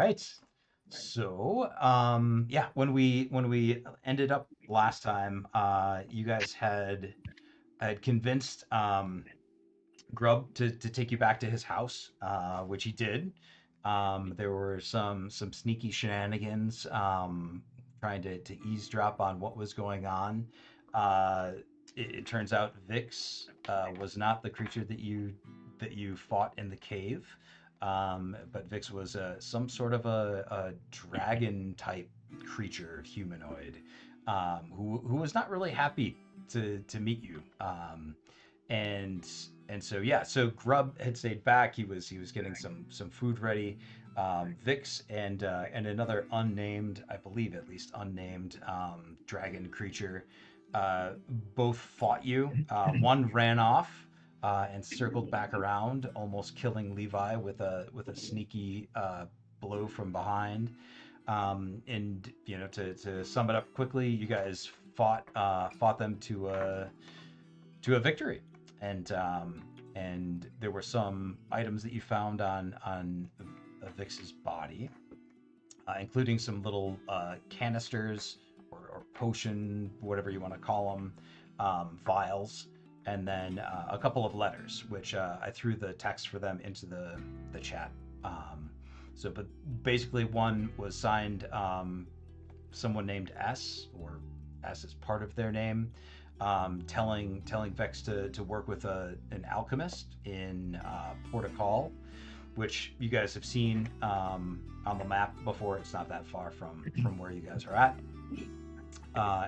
right. So, yeah, when we ended up last time, you guys had convinced Grub to take you back to his house, which he did. There were some sneaky shenanigans, trying to eavesdrop on what was going on. Uh, it turns out Vix was not the creature that you fought in the cave, but Vix was some sort of a dragon type creature, humanoid, who was not really happy to meet you. And and so yeah, so Grub had stayed back. He was getting some food ready. Vix and another unnamed, I believe at least unnamed, dragon creature, uh, both fought you. One ran off and circled back around, almost killing Levi with a sneaky blow from behind. And to sum it up quickly, you guys fought them to a victory, and there were some items that you found on Vix's body, including some little canisters or potion, whatever you want to call them, vials, and then a couple of letters, which I threw the text for them into the chat. But basically, one was signed someone named S, or S is part of their name, telling Vex to work with an alchemist in Portugal, which you guys have seen on the map before. It's not that far from where you guys are at.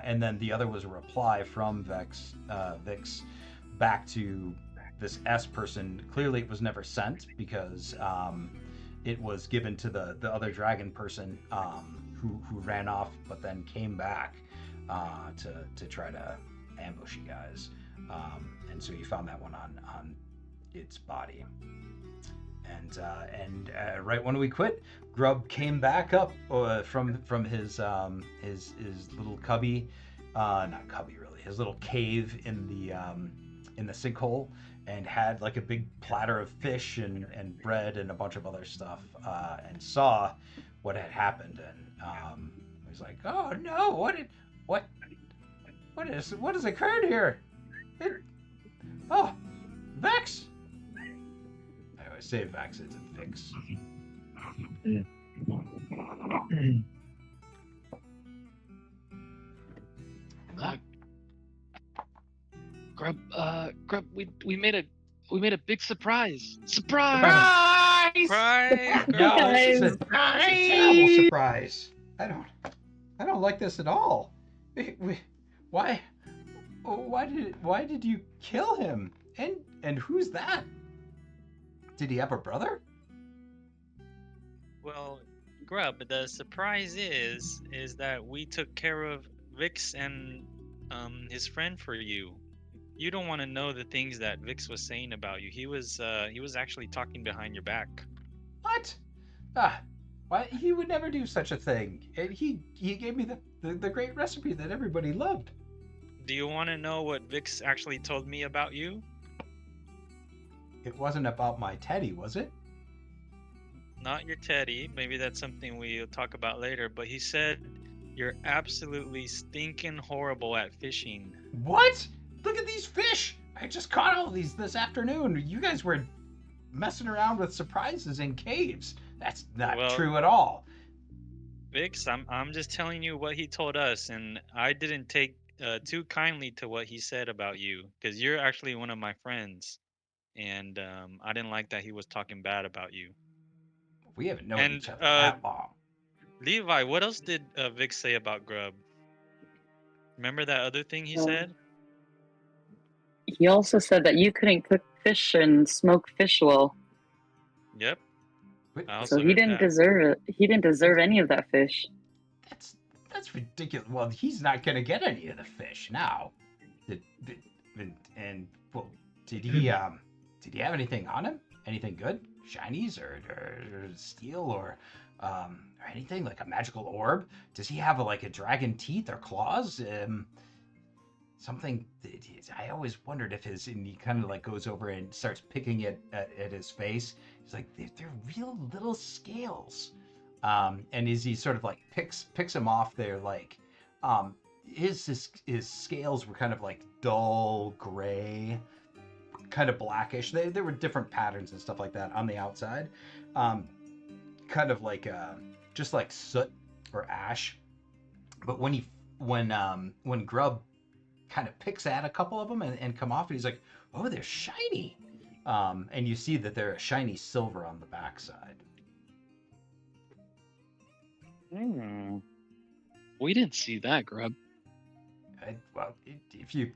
And then the other was a reply from Vix back to this S person. Clearly, it was never sent because it was given to the other dragon person, who ran off but then came back to try to ambush you guys. And so you found that one on its body. And right when we quit, Grub came back up from his little cubby, not cubby really, his little cave in the sinkhole, and had like a big platter of fish and bread and a bunch of other stuff, and saw what had happened, and he was like, "Oh no! What what has occurred here? It, oh, Vex!" I always say Vex, it's a Vix. Uh, Grub, we made a big surprise. Surprise! Surprise! No, this is a terrible Surprise! surprise. I don't like this at all. Why why did you kill him? And who's that? Did he have a brother? Well, Grub, the surprise is that we took care of Vix and his friend for you. You don't want to know the things that Vix was saying about you. He was actually talking behind your back. What? Ah, why he would never do such a thing. And he gave me the great recipe that everybody loved. Do you want to know what Vix actually told me about you? It wasn't about my Teddy, was it? Not your teddy. Maybe that's something we'll talk about later. But he said you're absolutely stinking horrible at fishing. What? Look at these fish! I just caught all these this afternoon. You guys were messing around with surprises in caves. That's not Well, true at all. Vix, I'm just telling you what he told us, and I didn't take too kindly to what he said about you, because you're actually one of my friends, and I didn't like that he was talking bad about you. We haven't known And each other that long. Levi, what else did Vix say about Grub? Remember that other thing he said? He also said that you couldn't cook fish and smoke fish well, Yep, Wait, I so also he heard didn't that. deserve it. He didn't deserve any of that fish. that's that's ridiculous. Well, he's not gonna get any of the fish now. And well, did he have anything on him? Anything good? Shinies or steel or anything like a magical orb? Does he have like a dragon teeth or claws? Something I always wondered if his, and he kind of like goes over and starts picking at his face. He's like, they're real little scales. And as he sort of like picks him off there, like um, his scales were kind of like dull gray, kind of blackish. There were different patterns and stuff like that on the outside, um, kind of like just like soot or ash. But when Grub kind of picks at a couple of them and come off, and he's like, "Oh, they're shiny," and you see that they're a shiny silver on the backside. We didn't see that, Grub. Well, if you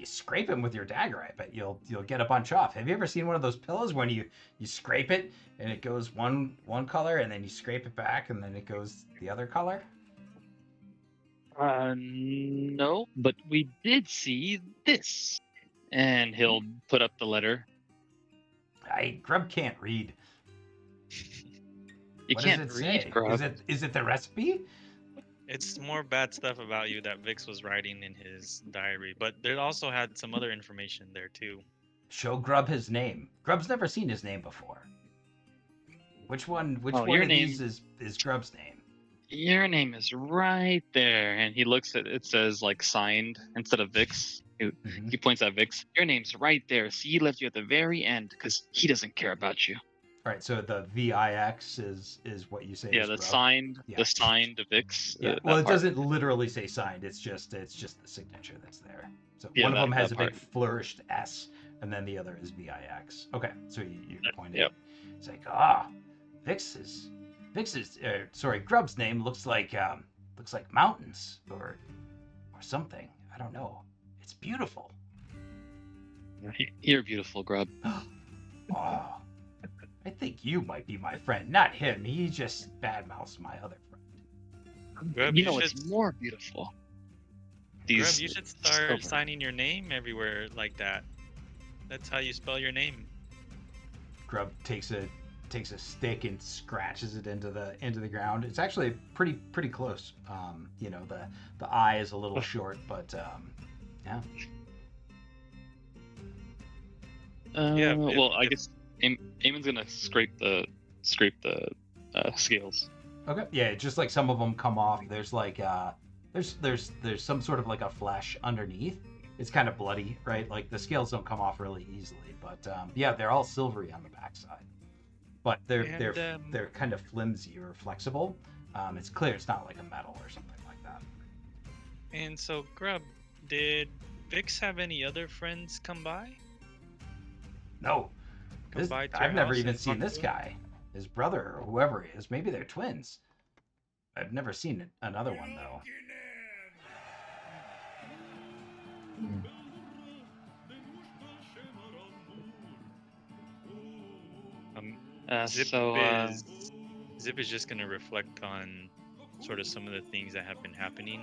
scrape him with your dagger, I bet you'll get a bunch off. Have you ever seen one of those pillows when you scrape it and it goes one color, and then you scrape it back and then it goes the other color? No, but we did see this. And he'll put up the letter. Grub can't read. You What can't does it read, say? Grub. Is it the recipe? It's more bad stuff about you that Vix was writing in his diary, but there also had some other information there too. Show Grub his name. Grub's never seen his name before. Which one Oh, of your these is Grub's name? Your name is right there. And he looks at it, says like signed instead of Vix. Mhm. He points at Vix. Your name's right there. See, he left you at the very end because he doesn't care about you. All right, so the VIX is what you say. Yeah, is the Grub? signed, Yeah. the signed Vix. Yeah. that Well, it part. doesn't literally say signed. It's just the signature that's there. So Yeah, one of them that has a big part. flourished S, and then the other is VIX. Okay, so you pointed. Yep. It's like Grub's name looks like mountains or something. I don't know. It's beautiful. You're beautiful, Grub. Oh, I think you might be my friend, not him. He just badmouths my other friend. Grub, You know what's more beautiful? Grub, These you should start silver. signing your name everywhere like that. That's how you spell your name. Grub takes a stick and scratches it into the ground. It's actually pretty close. The eye is a little short, but yeah. Yeah, Well, I guess Eamon's gonna scrape the scales. Okay. Yeah, just like some of them come off. There's like there's some sort of like a flesh underneath. It's kind of bloody, right? Like the scales don't come off really easily, but yeah, they're all silvery on the backside. But they're kind of flimsy or flexible. It's clear it's not like a metal or something like that. And so, Grub, did Vix have any other friends come by? No, Come by to your I've never house even and seen talk this to him? guy, his brother or whoever he is. Maybe they're twins. I've never seen another one though. Zip is just gonna reflect on sort of some of the things that have been happening.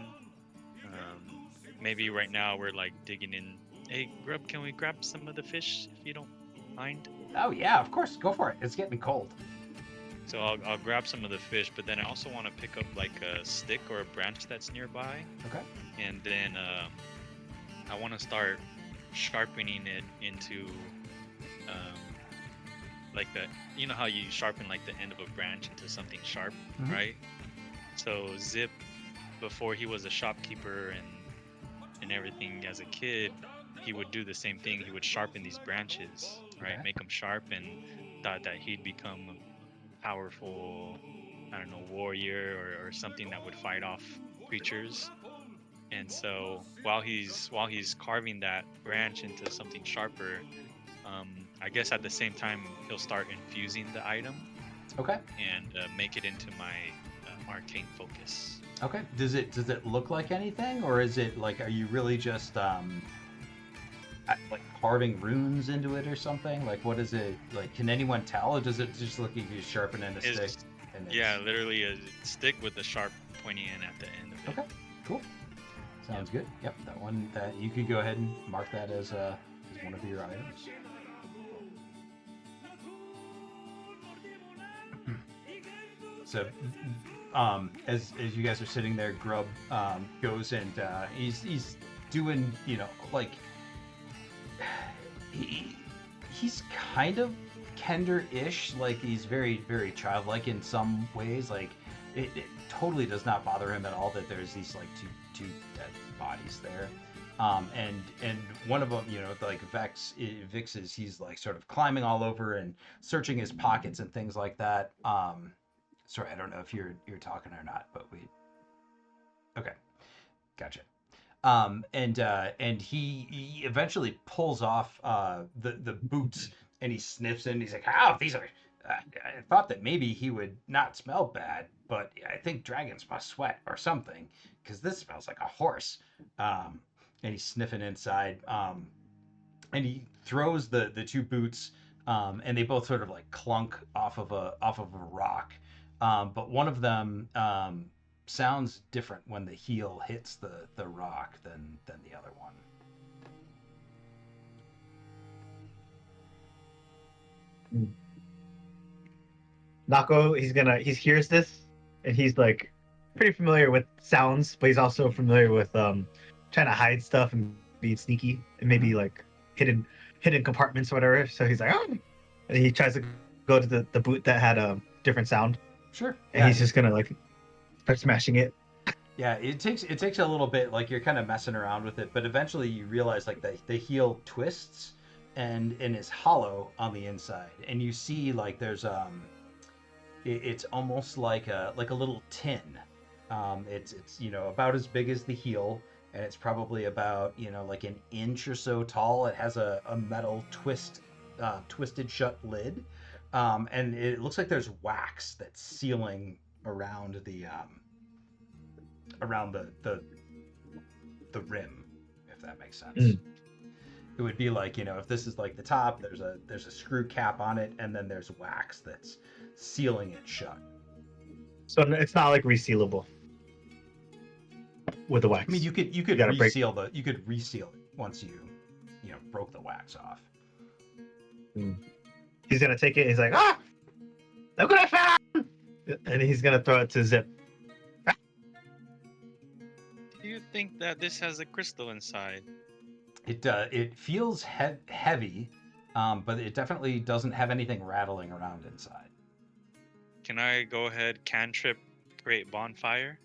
Maybe right now we're like digging in. Hey, Grub, can we grab some of the fish if you don't mind? Oh yeah, of course, go for it. It's getting cold. So I'll grab some of the fish, but then I also want to pick up like a stick or a branch that's nearby, Okay. and then I want to start sharpening it into like you know how you sharpen like the end of a branch into something sharp, Mhm. right? So Zip, before he was a shopkeeper and everything as a kid, he would do the same thing. He would sharpen these branches, right? Okay. Make them sharp, and thought that he'd become a powerful, I don't know, warrior or something that would fight off creatures. And so while he's carving that branch into something sharper, I guess at the same time he'll start infusing the item Okay. and make it into my arcane focus. Okay. Does it look like anything, or is it like, are you really just like carving runes into it or something? Like, what is it like? Can anyone tell, or does it just look like you're sharpening a It's- stick? And Yeah, literally a stick with the sharp pointy end at the end of it. Okay. Cool. Sounds good. Yep. That you could go ahead and mark that as one of your items. So, as you guys are sitting there, Grub goes and he's doing, like he's kind of tender-ish, like he's very, very childlike in some ways. Like it totally does not bother him at all that there's these like two dead bodies there. And one of them, like Vix is he's like sort of climbing all over and searching his pockets and things like that. Sorry, I don't know if you're talking or not, but okay, gotcha. And he eventually pulls off the boots and he sniffs and he's like, "Oh, these are." I thought that maybe he would not smell bad, but I think dragons must sweat or something because this smells like a horse. And he's sniffing inside. And he throws the two boots, and they both sort of like clunk off of a rock. But one of them sounds different when the heel hits the rock than the other one. Nako, he hears this, and he's like pretty familiar with sounds, but he's also familiar with trying to hide stuff and being sneaky and maybe like hidden compartments or whatever. So he's like, oh, and he tries to go to the boot that had a different sound. Sure. And he's just gonna like start smashing it. Yeah, it takes a little bit, like you're kind of messing around with it, but eventually you realize like the heel twists and is hollow on the inside, and you see like there's it's almost like a little tin. It's about as big as the heel, and it's probably about like an inch or so tall. It has a metal twisted shut lid, and it looks like there's wax that's sealing around the rim, if that makes sense. It would be like, if this is like the top, there's a screw cap on it, and then there's wax that's sealing it shut. So it's not like resealable with the wax. I mean, you could reseal it once you broke the wax off. He's gonna take it. He's like, look what I found, and he's gonna throw it to Zip. Do you think that this has a crystal inside? It feels heavy, but it definitely doesn't have anything rattling around inside. Can I go ahead, cantrip, create bonfire?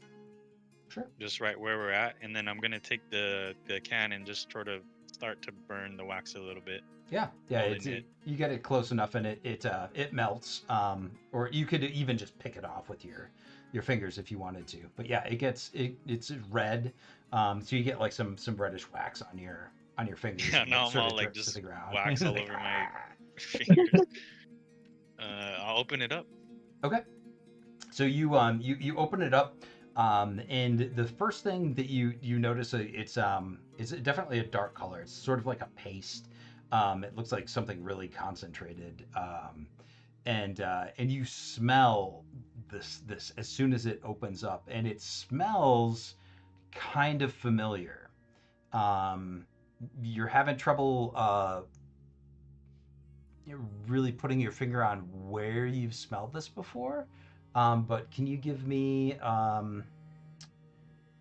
Sure. Just right where we're at, and then I'm gonna take the can and just sort of start to burn the wax a little bit. Yeah. You get it close enough, and it melts. Or you could even just pick it off with your fingers if you wanted to. But yeah, it's red. So you get like some reddish wax on your fingers. Yeah, no, I'm all like just wax all over my fingers. I'll open it up. Okay. So you open it up, and the first thing that you notice it's definitely a dark color. It's sort of like a paste. It looks like something really concentrated. And you smell this as soon as it opens up, and it smells kind of familiar. You're having trouble really putting your finger on where you've smelled this before, but can you give me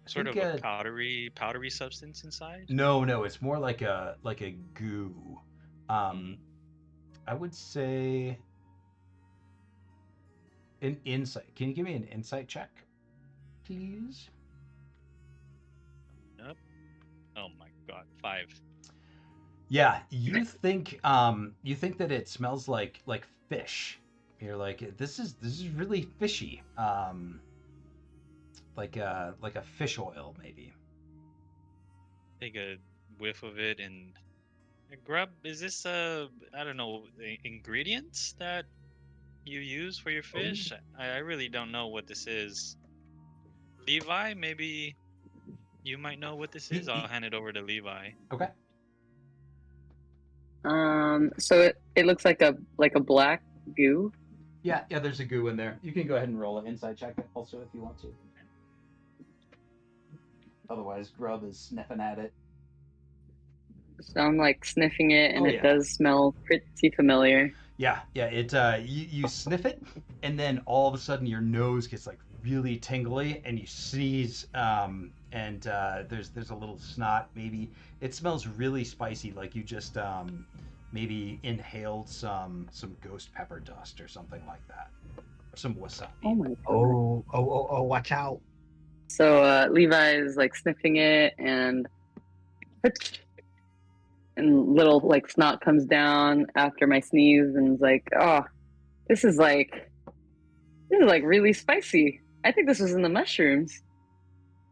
sort of a powdery substance inside? No, it's more like a goo. I would say an insight. Can you give me an insight check, please? Yep. Oh my god, 5. Yeah, you think that it smells like fish. You're like, this is really fishy. Like a fish oil maybe. Take a whiff of it and grub. Is this I don't know, ingredients that you use for your fish? I really don't know what this is. Levi, maybe you might know what this is. I'll hand it over to Levi. Okay. So it looks like a black goo. Yeah, there's a goo in there. You can go ahead and roll an inside check also if you want to. Otherwise, Grub is sniffing at it. So I'm like sniffing it, and Oh, it yeah. does smell pretty familiar. Yeah, it you sniff it, and then all of a sudden your nose gets like really tingly, and you sneeze, and there's a little snot maybe. It smells really spicy, like you just maybe inhaled some ghost pepper dust or something like that, or some wasabi. Oh my god. Oh, watch out. So Levi is like sniffing it, and little like snot comes down after my sneeze, and is like, oh, this is like really spicy. I think this was in the mushrooms.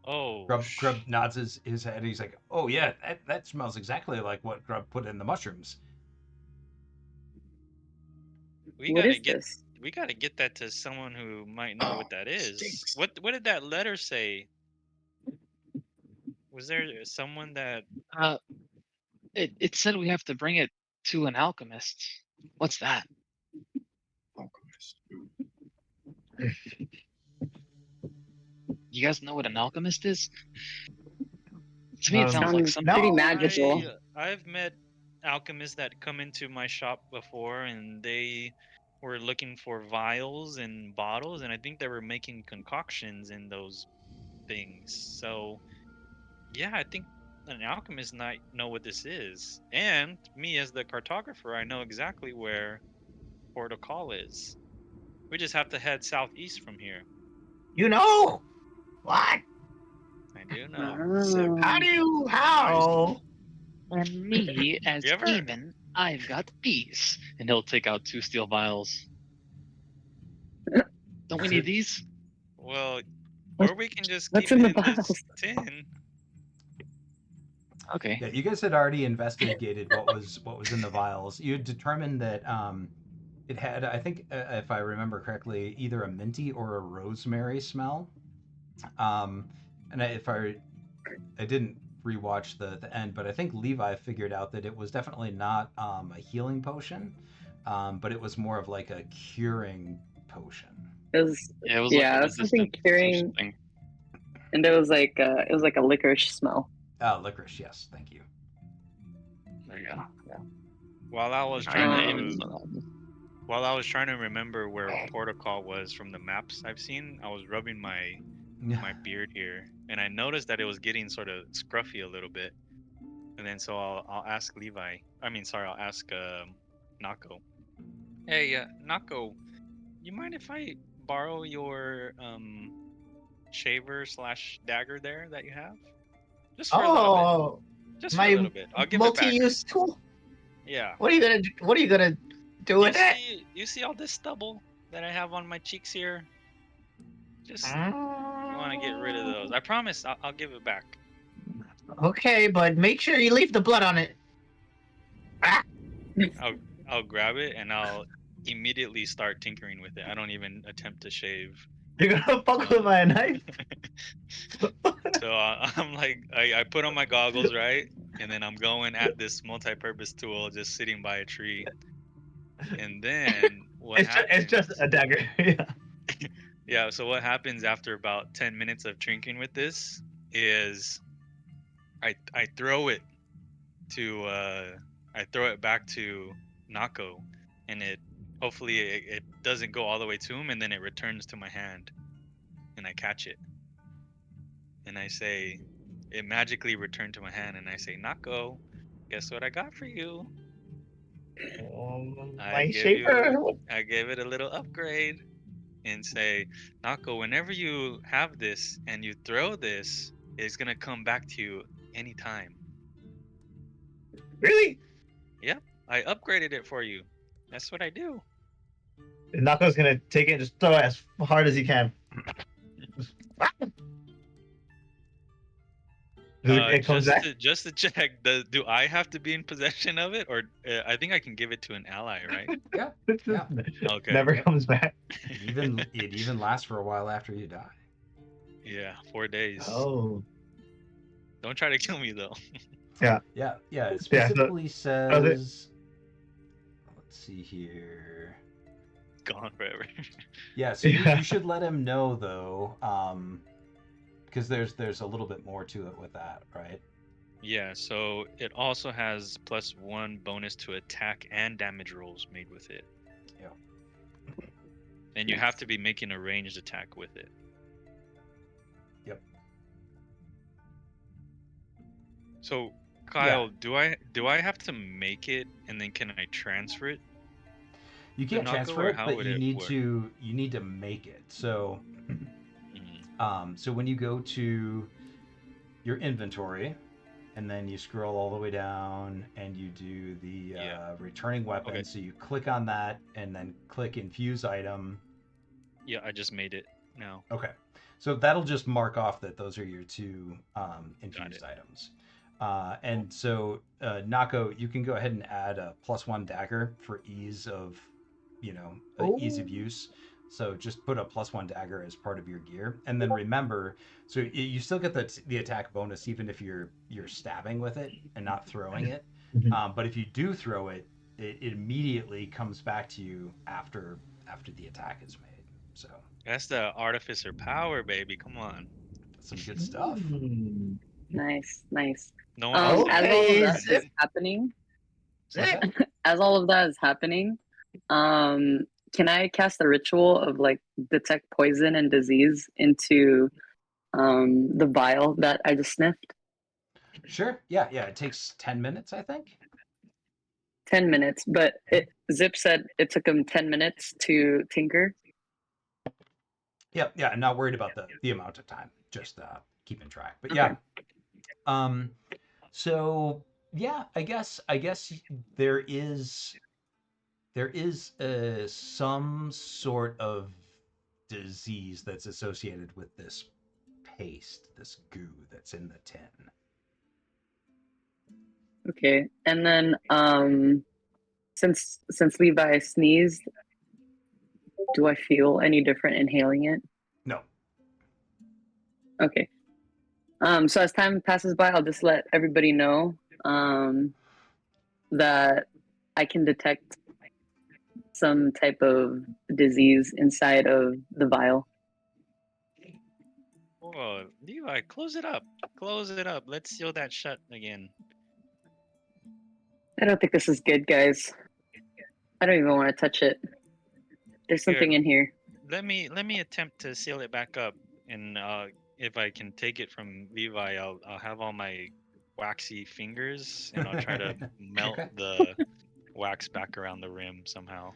Oh, Grub nods his head. And he's like, "Oh yeah, that smells exactly like what Grub put in the mushrooms." we What gotta is get this? we gotta get that to someone who might know what that is. Stinks. What did that letter say? Was there someone that? Uh, it said we have to bring it to an alchemist. What's that? Alchemist. Ooh. You guys know what an alchemist is? To me, it sounds like Sounds something. pretty no. magical. I've met alchemists that come into my shop before, and they were looking for vials and bottles, and I think they were making concoctions in those things. So yeah, I think an alchemist might know what this is. And me as the cartographer, I know exactly where Port of Call is. We just have to head southeast from here. You know what? I do know. How? And me, as You ever? Eamon, I've got peace. And he'll take out 2 steel vials. Don't we need these? Well, What- or we can just what's keep in it the in this vials? tin. Okay. Yeah, you guys had already investigated what was in the vials. You had determined that it had, I think, if I remember correctly, either a minty or a rosemary smell. And if I didn't rewatch the end, but I think Levi figured out that it was definitely not a healing potion, but it was more of like a curing potion. It was Yeah, it was like a something resistant curing, solution thing. and it was like a licorice smell. Licorice, yes, thank you. There you go. Yeah. While I was I trying didn't to even know that. while I was trying to remember where Portugal was from the maps I've seen, I was rubbing my beard here, and I noticed that it was getting sort of scruffy a little bit. And then so I'll ask Levi. I mean, sorry, I'll ask Nako. Hey, Nako, you mind if I borrow your shaver / dagger there that you have? Just for a little bit. Oh, Just for a little bit. I'll give it back. multi-use tool. Yeah. What are you gonna do? What are you gonna do with it? You see all this stubble that I have on my cheeks here? Just want to get rid of those. I promise I'll give it back. Okay, but make sure you leave the blood on it. I'll grab it and I'll immediately start tinkering with it. I don't even attempt to shave. You're gonna fuck with my knife. So I'm like, I put on my goggles, right? And then I'm going at this multi-purpose tool just sitting by a tree. And then what happens? It's just a dagger. Yeah. Yeah, so what happens after about 10 minutes of drinking with this is I throw it to I throw it back to Nako, and hopefully it doesn't go all the way to him, and then it returns to my hand, and I catch it, and I say, it magically returned to my hand, and I say, Nako, guess what I got for you? My shaper. I gave it a little upgrade, and say, Nako, whenever you have this and you throw this, it's gonna come back to you anytime. Really? Yep, I upgraded it for you. That's what I do. And Nako's gonna take it and just throw it as hard as he can. It comes back. Just to check, do I have to be in possession of it, or I think I can give it to an ally, right? Yeah, It yeah. just Okay. never comes back. It even lasts for a while after you die. Yeah, 4 days. Oh. Don't try to kill me though. Yeah. It specifically says. Let's see here. Gone forever. Yeah, so you should let him know though, because there's a little bit more to it with that, right? Yeah, so it also has +1 bonus to attack and damage rolls made with it. Yeah. And you have to be making a ranged attack with it. Yep. So Kyle, do I have to make it and then can I transfer it? You The can't knuckle, transfer or it, how but would you it need work? to make it. So Mhm. so when you go to your inventory and then you scroll all the way down and you do the Yeah. returning weapon. Okay. So you click on that and then click infuse item. Yeah, I just made it now. Okay. So that'll just mark off that those are your two Got infused it. items. And so, Nako, you can go ahead and add a +1 dagger for ease of, ease of use. So just put a +1 dagger as part of your gear, and then remember, so you still get the attack bonus even if you're stabbing with it and not throwing it. Mhm. But if you do throw it, it immediately comes back to you after the attack is made. So That's the artificer power, baby. Come on. some good stuff. Hmm. Nice, nice. No one else As can all of Okay, that is Zip. happening, What's Zip. that? as all of that is happening, can I cast a ritual of like detect poison and disease into the vial that I just sniffed? Sure. Yeah, yeah. It takes 10 minutes, I think. 10 minutes, but Zip said it took him 10 minutes to tinker. Yep. Yeah. I'm not worried about the amount of time. Just keeping track. But Okay. yeah. Um. So yeah, I guess there is some sort of disease that's associated with this paste, this goo that's in the tin. Okay, and then since Levi sneezed, do I feel any different inhaling it? No. Okay. So as time passes by, I'll just let everybody know that I can detect some type of disease inside of the vial. Whoa, Levi, close it up. Close it up. Let's seal that shut again. I don't think this is good, guys. I don't even want to touch it. There's Here, something in here. let me attempt to seal it back up, and if I can take it from Levi, I'll have all my waxy fingers, and I'll try to melt Okay. the wax back around the rim somehow.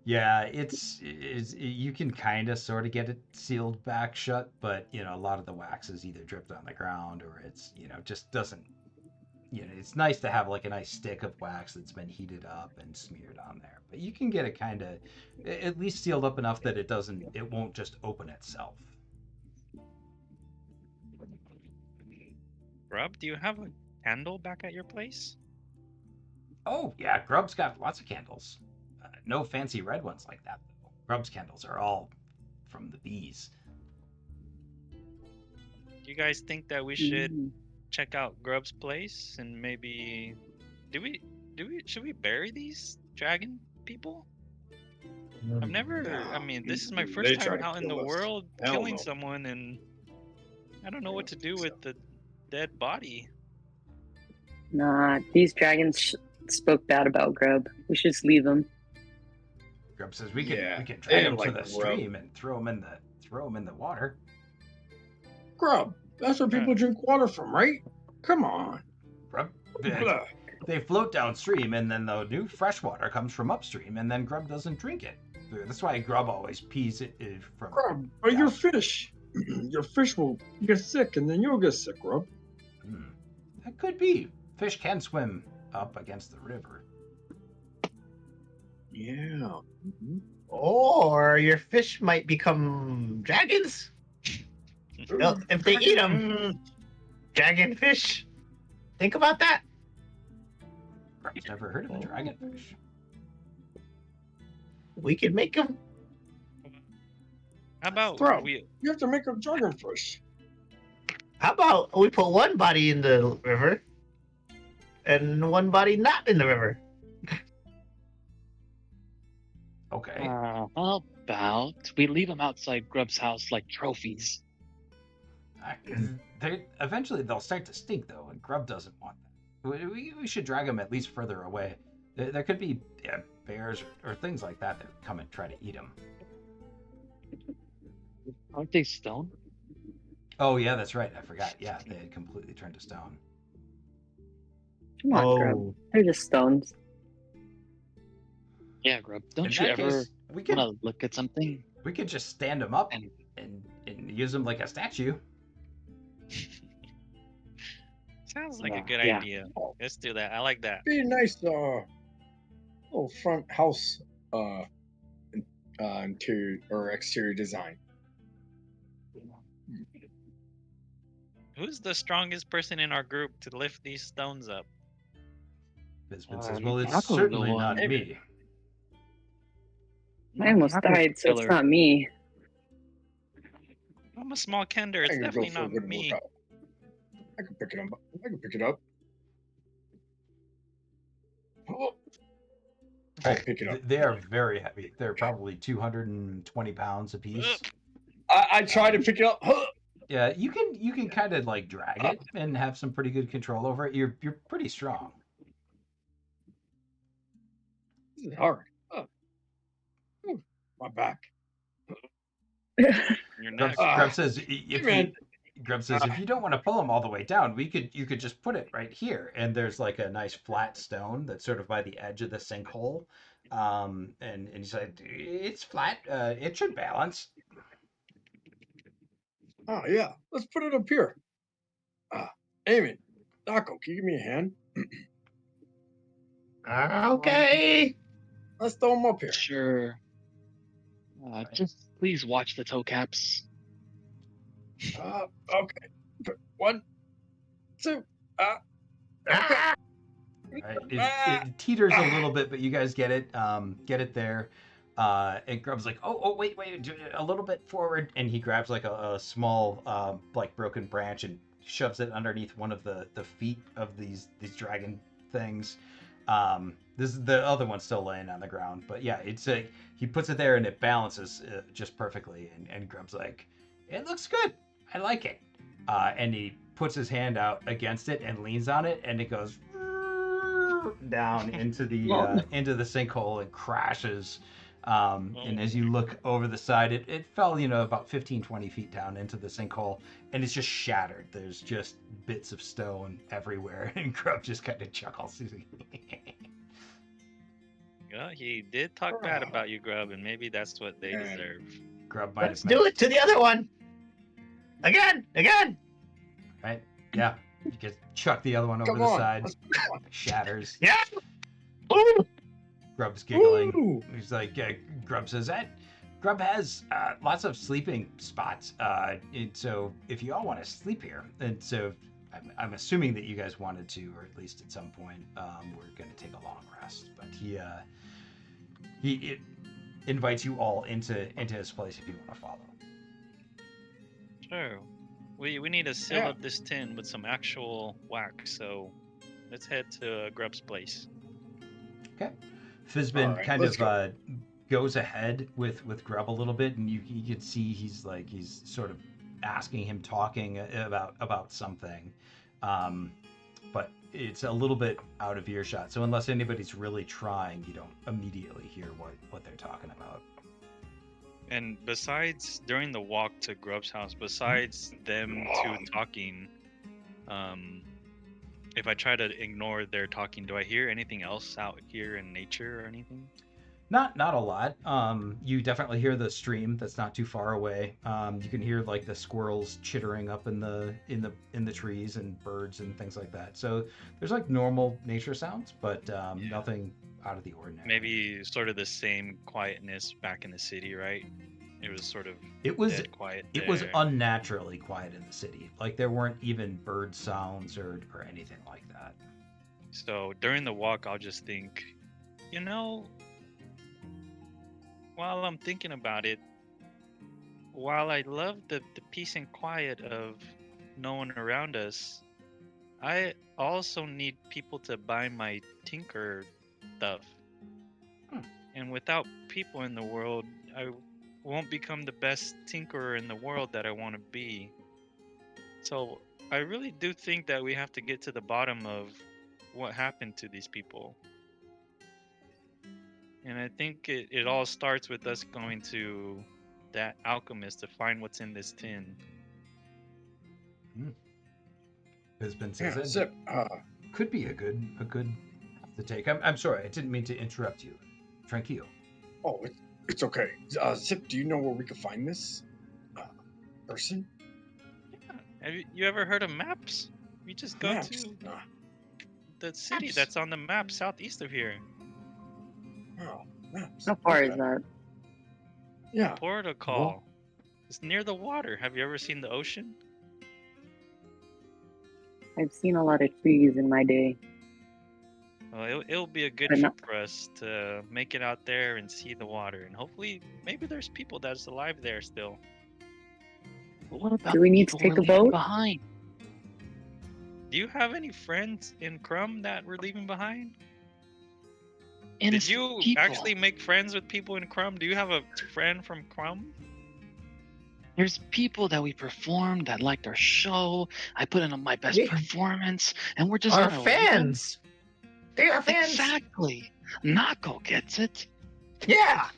Yeah, you can kind of sort of get it sealed back shut, but a lot of the wax is either dripped on the ground or it's just doesn't. It's nice to have like a nice stick of wax that's been heated up and smeared on there, but you can get it kind of at least sealed up enough that it won't just open itself. Rob, do you have a candle back at your place? Oh yeah, Grub's got lots of candles. No fancy red ones like that though. Grub's candles are all from the bees. Do you guys think that we should check out Grub's place and maybe should we bury these dragon people? I've never I mean, this is my They first try time to out in the kill us. world Hell killing no. someone, and I don't know what to do with the dead body. Nah, these dragons spoke bad about Grub. We should just leave them. Grub says we can Yeah, drag they him didn't to like the Grub. stream and throw him in the water. Grub. That's where people drink water from, right? Come on. Grub, Blah. they float downstream, and then the new fresh water comes from upstream, and then Grub doesn't drink it. That's why Grub always pees it from. Grub, but your fish. Your fish will get sick and then you'll get sick, Grub. That could be. Fish can swim up against the river. Yeah. Or your fish might become dragons. Well, if they eat them, dragon fish. Think about that. Grub's never heard of a dragonfish. We could make them. How about Grub, we you have to make a dragonfish. How about we put one body in the river and one body not in the river? Okay. How about we leave them outside Grub's house like trophies? Eventually they'll start to stink though, and Grub doesn't want that. We should drag them at least further away. There could be bears or things like that come and try to eat them. Aren't they stone? Oh yeah, that's right. I forgot. Yeah, they had completely turned to stone. Come on, Grub. Oh, They're just stones. Yeah, Grub. In Don't you that ever case, we want could to look at something? just stand him up And and use him like a statue. Sounds like a Yeah, good yeah. idea. Let's do that. I like that. Be a nice little front house interior or exterior design. Who's the strongest person in our group to lift these stones up? Bisbin says, "Well, Taco's it's the certainly one. not me." I almost Taco's died, so it's killer. not me. I'm a small kender. I It's can go definitely for a not good me. workout. I can pick it up. I can pick it up. Oh, I'll pick it up. They are very heavy. They're probably 220 pounds apiece. I try to pick it up. Yeah, you can kind of like drag it and have some pretty good control over it. You're pretty strong. This is hard. My back. Your Grub, neck. Grub says if man. Grub says if you don't want to pull them all the way down, you could just put it right here, and there's like a nice flat stone that's sort of by the edge of the sinkhole, and he's like, it's flat, it should balance. Oh yeah, let's put it up here. Amy, Taco, can you give me a hand? okay. Let's throw him up here. Sure. Just please watch the toe caps. Okay. 1, 2. Ah! Right? It teeters a little bit, but you guys get it there. And Grub's like, oh, wait, a little bit forward, and he grabs like a small like broken branch and shoves it underneath one of the feet of these dragon things. This is the other one's still laying on the ground, but yeah, it's he puts it there and it balances just perfectly. And Grub's like, it looks good, I like it. And he puts his hand out against it and leans on it, and it goes down into the sinkhole and crashes. And as you look over the side, it fell, about 15, 20 feet down into the sinkhole, and it's just shattered. There's just bits of stone everywhere, and Grub just kind of chuckles. Yeah, he did talk bad about you, Grub, and maybe that's what they deserve. Grub might Let's have do it to the other one. Again. right? Yeah, you just chuck the other one over Come the on. side, shatters. Yeah. Ooh. Grub's giggling. Ooh. He's like, Grub says that Grub has lots of sleeping spots. And so if you all want to sleep here, and so I'm assuming that you guys wanted to, or at least at some point, we're going to take a long rest. But he invites you all into his place if you want to follow. Sure. We need to seal up this tin with some actual wax, so let's head to Grub's place. Okay. Fizbin right, kind let's of goes ahead with Grub a little bit, and you can see he's sort of asking him, talking about something, but it's a little bit out of earshot. So unless anybody's really trying, you don't immediately hear what they're talking about. And besides, during the walk to Grub's house, besides them two talking, if I try to ignore their talking, do I hear anything else out here in nature or anything? Not a lot. You definitely hear the stream that's not too far away. You can hear like the squirrels chittering up in the trees, and birds and things like that. So there's like normal nature sounds, but nothing out of the ordinary. Maybe sort of the same quietness back in the city, right? It was sort of dead quiet. It was unnaturally quiet in the city. Like there weren't even bird sounds or anything like that. So during the walk, I'll just think, while I'm thinking about it, while I love the peace and quiet of no one around us, I also need people to buy my tinker stuff. And without people in the world, I won't become the best tinkerer in the world that I want to be. So I really do think that we have to get to the bottom of what happened to these people. And I think it all starts with us going to that alchemist to find what's in this tin. Fizbin says it. Zip, could be a good path to take. I'm sorry, I didn't mean to interrupt you. Tranquilo. Oh, it's okay. Zip, do you know where we could find this person? Have you ever heard of maps? We just go Maps. to the city Maps. that's on the map southeast of here. Oh, maps. How far Okay. is that? Yeah. Protocol. It's near the water. Have you ever seen the ocean? I've seen a lot of trees in my day. Well, it'll be a good But trip not- for us to make it out there and see the water, and hopefully, maybe there's people that's alive there still. But what about Do we need to people take we're a leaving boat? behind? Do you have any friends in Crumb that we're leaving behind? Did Innocent you people. actually make friends with people in Crumb? Do you have a friend from Crumb? There's people that we performed that liked our show. I put in my best Yeah. performance, and we're just Our gonna leave them? fans. They are fans. Exactly. Nako gets it. Yeah.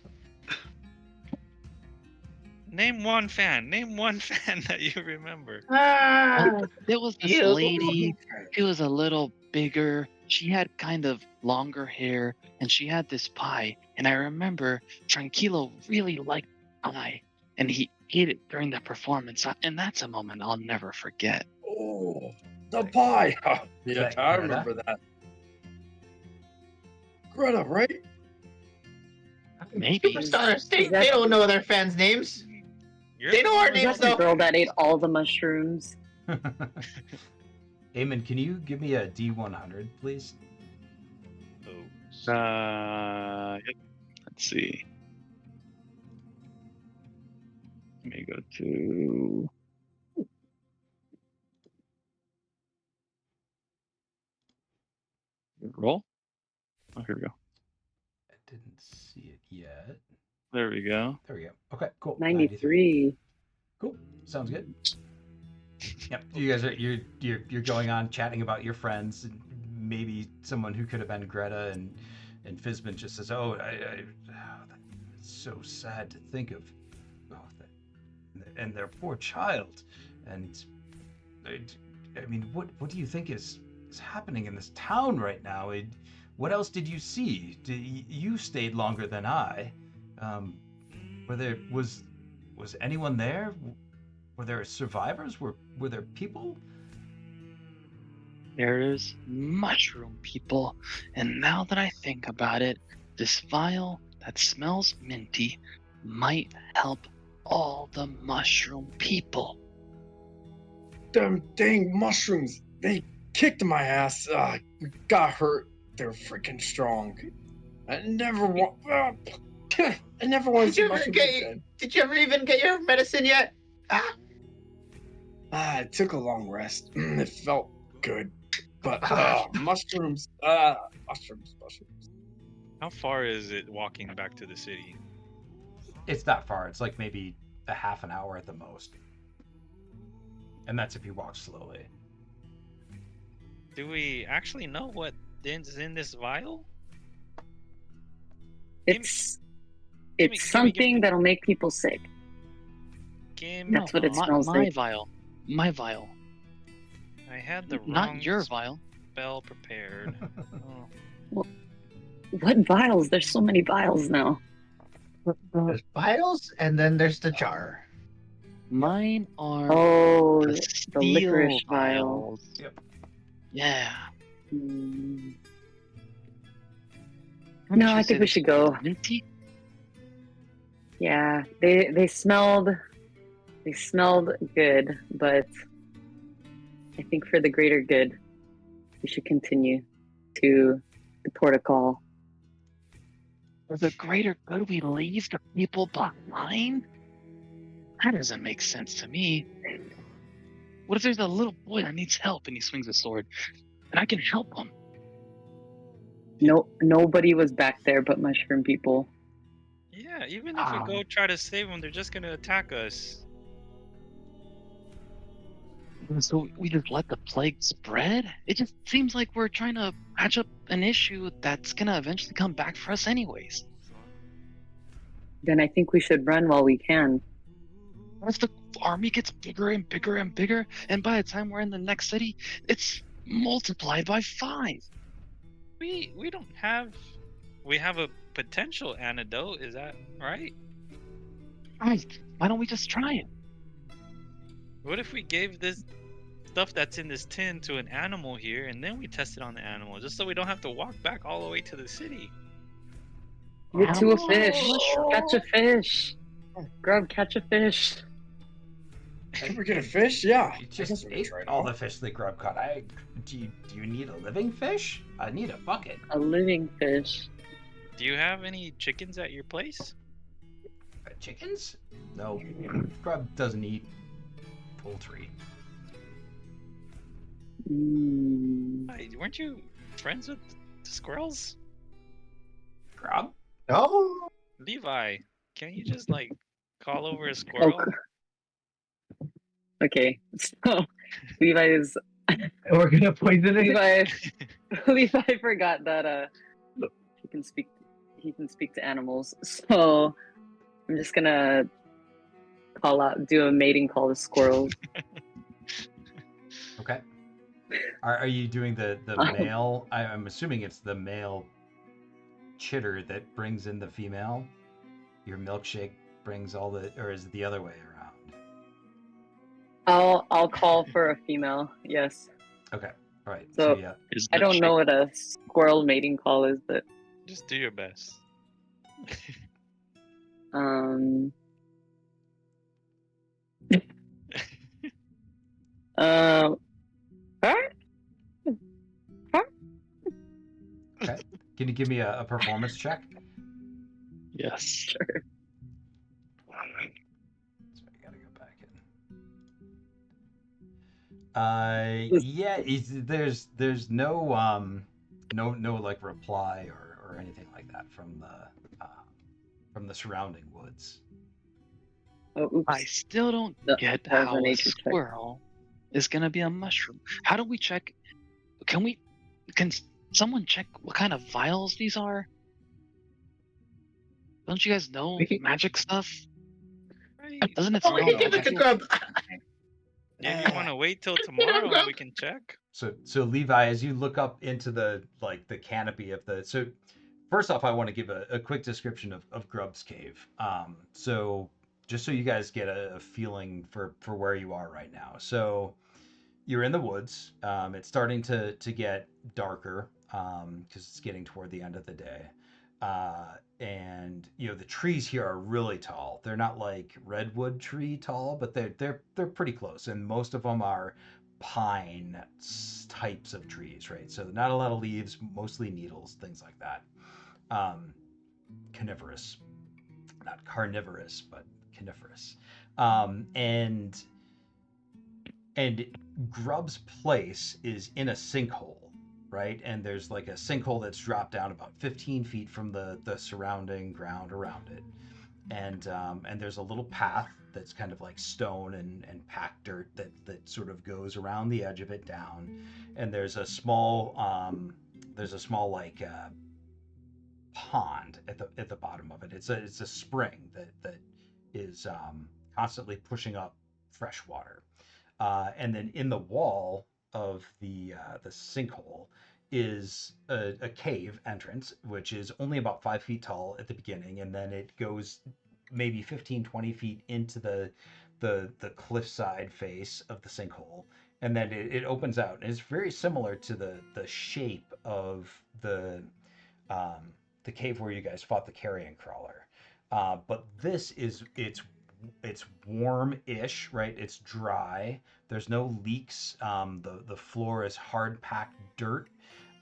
Name one fan. Name one fan that you remember. There was this You. lady. She was a little bigger. She had kind of longer hair, and she had this pie. And I remember Tranquilo really liked pie, and he ate it during the performance. And that's a moment I'll never forget. Oh, the pie. Yeah, that I Greta? remember that. Greta, right? Maybe. Superstars. They Is that- don't know their fans' names. You're They know our Is names that the though. girl that ate all the mushrooms? Eamon, can you give me a D100, please? Yep. Let's see. Let me go to. Roll. Oh, here we go. I didn't see it yet. There we go. There we go. Okay, cool. 93. Cool. Sounds good. Yep. You guys are you're going on chatting about your friends and maybe someone who could have been Greta and Fizbin just says, "Oh, that's so sad to think of, and their poor child." And I mean, what do you think is happening in this town right now? What else did you see? You stayed longer than I. Was anyone there? Were there survivors? Were there people? There's mushroom people. And now that I think about it, this vial that smells minty might help all the mushroom people. Them dang mushrooms. They kicked my ass. We got hurt. They're freaking strong. I never want. I never want to Did see you ever mushrooms get? again. Did you ever even get your medicine yet? I took a long rest. It felt good. But mushrooms. Mushrooms. How far is it walking back to the city? It's not far. It's like maybe a half an hour at the most, and that's if you walk slowly. Do we actually know what is in this vial? It's gimme- something that'll make people sick. That's what it smells my like. vial. My vial. I had the wrong Not your vial. spell prepared. Oh. What vials? There's so many vials now. There's vials, and then there's the jar. Mine are Oh, the the licorice steel vial. vials. Yep. Yeah. Hmm. Wouldn't No, you I say think we this should go. is minty? Yeah, they smelled good, but I think for the greater good, we should continue to the protocol. For the greater good, we leave the people behind? That doesn't make sense to me. What if there's a little boy that needs help and he swings a sword, and I can help him? No, nobody was back there but mushroom people. Yeah, even if we go try to save them, they're just gonna attack us. So we just let the plague spread? It just seems like we're trying to patch up an issue that's gonna eventually come back for us anyways. Then I think we should run while we can. What if the army gets bigger and bigger and bigger, and by the time we're in the next city, it's multiplied by 5. We don't have. We have a potential antidote. Is that right? Guys, why don't we just try it? What if we gave this stuff that's in this tin to an animal here, and then we test it on the animal, just so we don't have to walk back all the way to the city? Get to a Animals like fish. mushrooms. Catch a fish. Grub, catch a fish. Can we get a fish? Yeah. You I just guess we can ate try it all out. the fish that Grub caught. Do you need a living fish? I need a bucket. A living fish. Do you have any chickens at your place? Chickens? No. Grub doesn't eat poultry. Hey, weren't you friends with the squirrels? Grub? No. Levi, can you just like call over a squirrel? Okay. So Levi is We're gonna poison it. Levi forgot that he can speak to animals. So I'm just gonna do a mating call to squirrels. Okay. Are you doing the male? I'm assuming it's the male chitter that brings in the female. Your milkshake brings all the, or is it the other way around? I'll call for a female. Yes. Okay. All right. So- yeah. Is I don't milkshake- know what a squirrel mating call is, but Just do your best. um huh? Can you give me a performance check? Yes. Sure. So I gotta go back in. Yeah, there's no no like reply or anything like that from the surrounding woods. Oh, oops. I still don't That get was how a a nature check. squirrel is gonna be a mushroom. How do we check? Can someone check what kind of vials these are? Don't you guys know We can- magic stuff? Right. Doesn't it Oh, we smell can give it to magical? Grub. If you want to wait till tomorrow, Grub. we can check. So Levi, as you look up into the canopy of the, so first off, I want to give a quick description of Grub's cave. So just so you guys get a feeling for where you are right now. So you're in the woods. It's starting to get darker because it's getting toward the end of the day. And the trees here are really tall. They're not like redwood tree tall, but they're pretty close, and most of them are pine types of trees, right? So not a lot of leaves, mostly needles, things like that. Coniferous, not carnivorous, but coniferous. And Grub's place is in a sinkhole, right? And there's like a sinkhole that's dropped down about 15 feet from the surrounding ground around it. And there's a little path that's kind of like stone and packed dirt that sort of goes around the edge of it down. And there's a small like pond at the bottom of it. It's a spring that is constantly pushing up fresh water. And then in the wall of the sinkhole is a cave entrance, which is only about 5 feet tall at the beginning, and then it goes maybe 15-20 feet into the cliffside face of the sinkhole, and then it opens out, and it's very similar to the shape of the cave where you guys fought the carrion crawler. But this is it's warm-ish, right? It's dry. There's no leaks. The floor is hard packed dirt,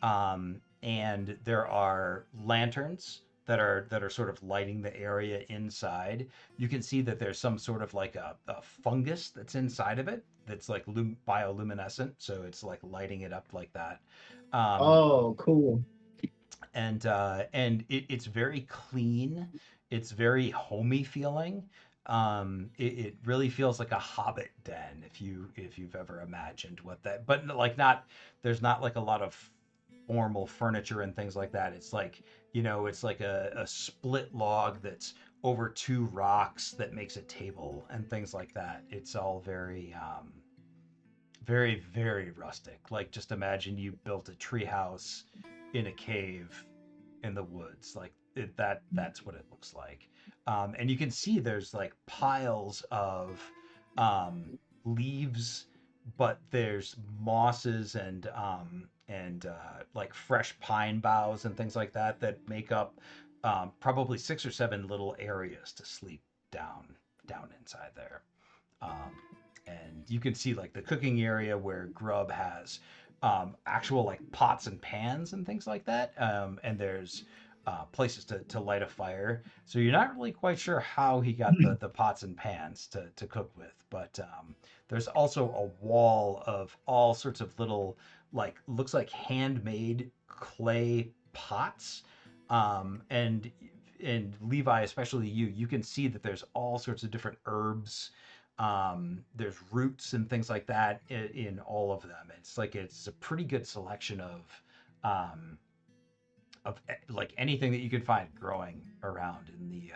and there are lanterns that are sort of lighting the area inside. You can see that there's some sort of like a fungus that's inside of it that's like bioluminescent, so it's like lighting it up like that. Oh, cool. And it's very clean. It's very homey feeling. It really feels like a hobbit den if you've ever imagined what that, but like not, there's not like a lot of formal furniture and things like that. It's like, it's like a split log that's over two rocks that makes a table and things like that. It's all very very, very rustic. Like just imagine you built a treehouse in a cave in the woods. Like that's what it looks like. And you can see there's like piles of leaves, but there's mosses and like fresh pine boughs and things like that that make up probably 6 or 7 little areas to sleep down inside there. Um, and you can see like the cooking area where Grub has actual like pots and pans and things like that. And there's places to light a fire. So you're not really quite sure how he got the pots and pans to cook with. But there's also a wall of all sorts of little, like, looks like handmade clay pots. And Levi, especially you can see that there's all sorts of different herbs. There's roots and things like that in all of them. It's a pretty good selection um, like anything that you can find growing around in the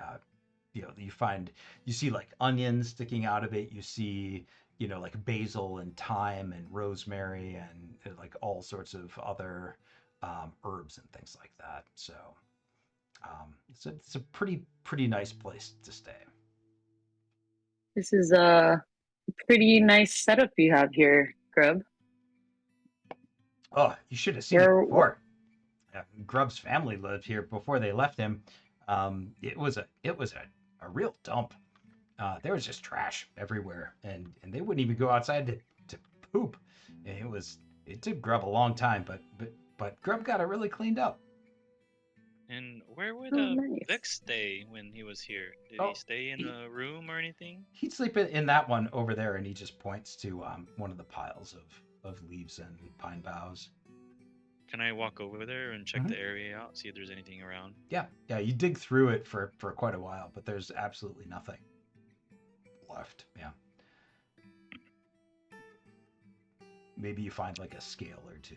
you see like onions sticking out of it. You see like basil and thyme and rosemary and like all sorts of other herbs and things like that. So it's a pretty nice place to stay. This is a pretty nice setup you have here, Grub. Oh, you should have seen it before. Grub's family lived here before they left him. It was a real dump. There was just trash everywhere, and they wouldn't even go outside to poop. And it took Grub a long time, but Grub got it really cleaned up. And where would nice. Vic stay when he was here? Did Oh, he stay in a room or anything? He'd sleep in that one over there, and he just points to one of the piles of leaves and pine boughs. Can I walk over there and check the area out, see if there's anything around? Yeah, you dig through it for quite a while, but there's absolutely nothing left. Yeah. Maybe you find like a scale or two.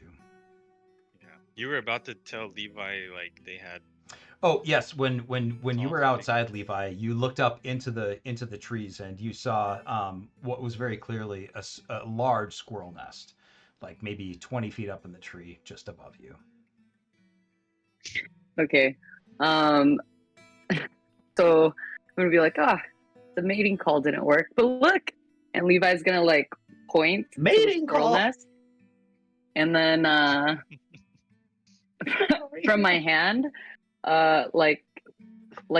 Yeah. You were about to tell Levi like they had. Oh yes, when you were outside, Levi, you looked up into the trees and you saw what was very clearly a large squirrel nest, like maybe 20 feet up in the tree just above you. Okay. So I'm gonna be like, the mating call didn't work, but look, and Levi's gonna like point Mating to the squirrel call. nest, and then from my hand, like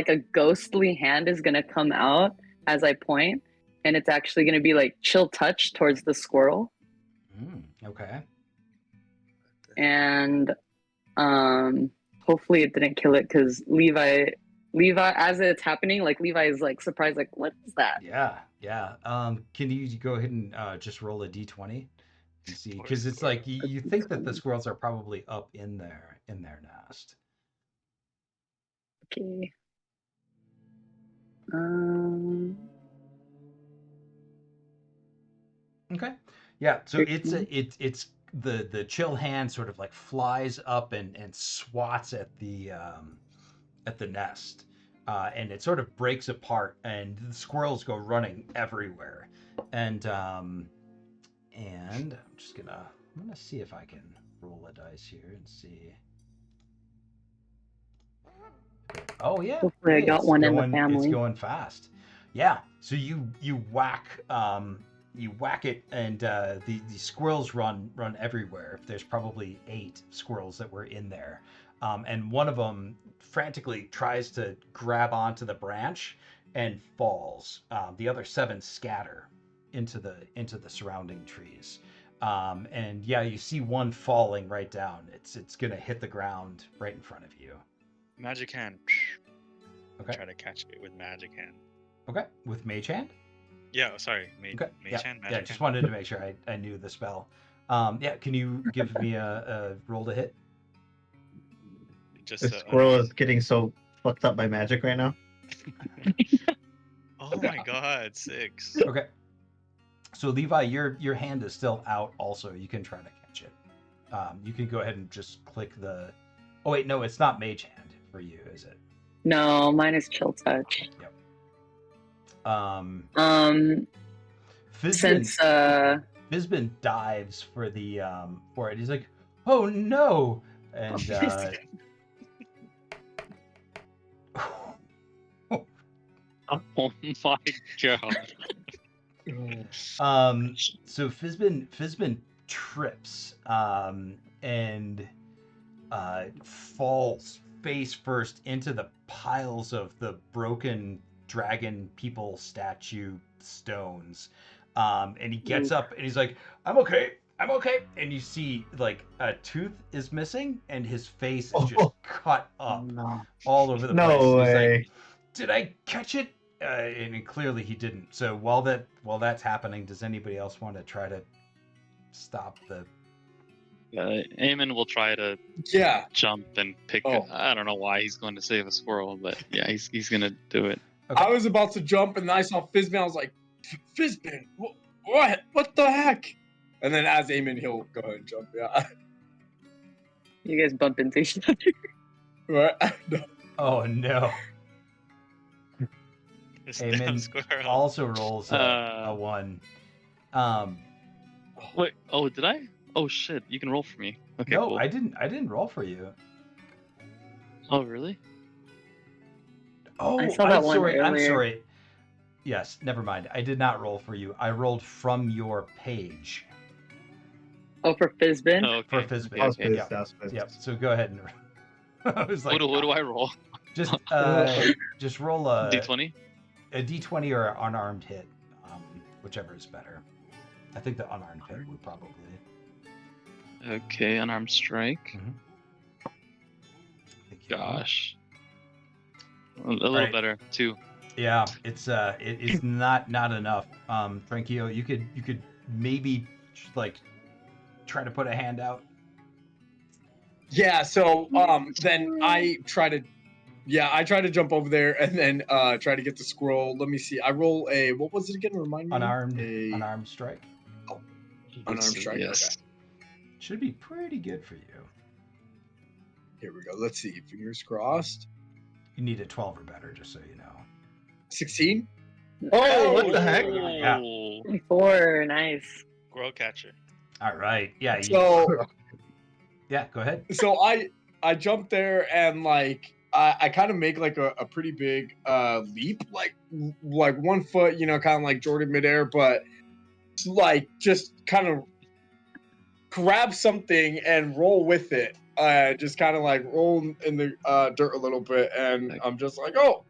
a ghostly hand is gonna come out as I point, and it's actually gonna be like chill touch towards the squirrel. Okay. And hopefully it didn't kill it, because Levi, as it's happening, like Levi is like surprised, like, what is that? Yeah. Can you go ahead and just roll a d20 and see? Because it's like you think that the squirrels are probably up in their nest. Okay. Okay. Yeah. So it's the chill hand sort of like flies up and swats at the nest, and it sort of breaks apart, and the squirrels go running everywhere, and I'm gonna see if I can roll a dice here and see. Oh yeah. Hopefully I got one in the family. It's going fast. Yeah. So you whack it, and the squirrels run everywhere. There's probably 8 squirrels that were in there, and one of them frantically tries to grab onto the branch and falls. The other 7 scatter into the surrounding trees. And yeah, you see one falling right down. It's gonna hit the ground right in front of you. Magic hand. Okay. Try to catch it with magic hand. Okay, with Mage Hand? Yeah, sorry. Mage yeah. hand, magic Yeah, just hand. wanted to make sure I knew the spell. Yeah, can you give me a roll to hit? Just The squirrel is getting so fucked up by magic right now. Oh my god, 6. Okay. So Levi, your hand is still out also. You can try to catch it. You can go ahead and just click the... Oh wait, no, it's not Mage Hand for you, is it? No, mine is chill touch. Yep. Since Fizbin dives for the for it. He's like, "Oh no!" And Oh my god. so Fizbin trips and falls face first into the piles of the broken dragon people statue stones. And he gets up and he's like, I'm okay. I'm okay. And you see like a tooth is missing and his face is just cut up No. all over the place. No He's way. like, did I catch it? And clearly he didn't. So while that's happening, does anybody else want to try to stop the? Eamon will try to Yeah. jump and pick. Oh. I don't know why he's going to save a squirrel, but yeah, he's gonna do it. Okay. I was about to jump and I saw Fizbin. I was like, Fizbin, what? What the heck? And then as Eamon, he'll go ahead and jump. Yeah. You guys bump into each other. Right? No. Oh no! This Amen. damn squirrel. Also rolls a 1. Wait. Oh, did I? Oh shit! You can roll for me. Okay. No, cool. I didn't roll for you. Oh really? Oh, I saw that one sorry. I'm earlier. sorry. Yes, never mind. I did not roll for you. I rolled from your page Oh, for Fizbin? Oh, for okay. Fizbin. I was Okay. pissed. Yep. I was pissed. Yep. So go ahead and. I was like, What do I roll? just roll a D20. a d20 or an unarmed hit, whichever is better. I think the unarmed hit would probably. Okay, unarmed strike. Thank you. Gosh. A little Right. better. 2. Yeah, it's not enough. Tranquillo, you could maybe like try to put a hand out. Yeah. So then I try to jump over there and then try to get the squirrel. Let me see. I roll a, what was it again? Remind me. Unarmed strike. Unarmed strike. Yes. Okay. Should be pretty good for you. Here we go. Let's see. Fingers crossed. You need a 12 or better, just so you know. 16. Oh, what the heck? Yeah. 4, nice. Squirrel catcher. All right. Yeah. So Yeah. Go ahead. so I jump there and like I kind of make like a pretty big leap, like 1 foot, kind of like Jordan midair, but like just kind of grab something and roll with it. Just kind of like roll in the dirt a little bit, and I'm just like, oh,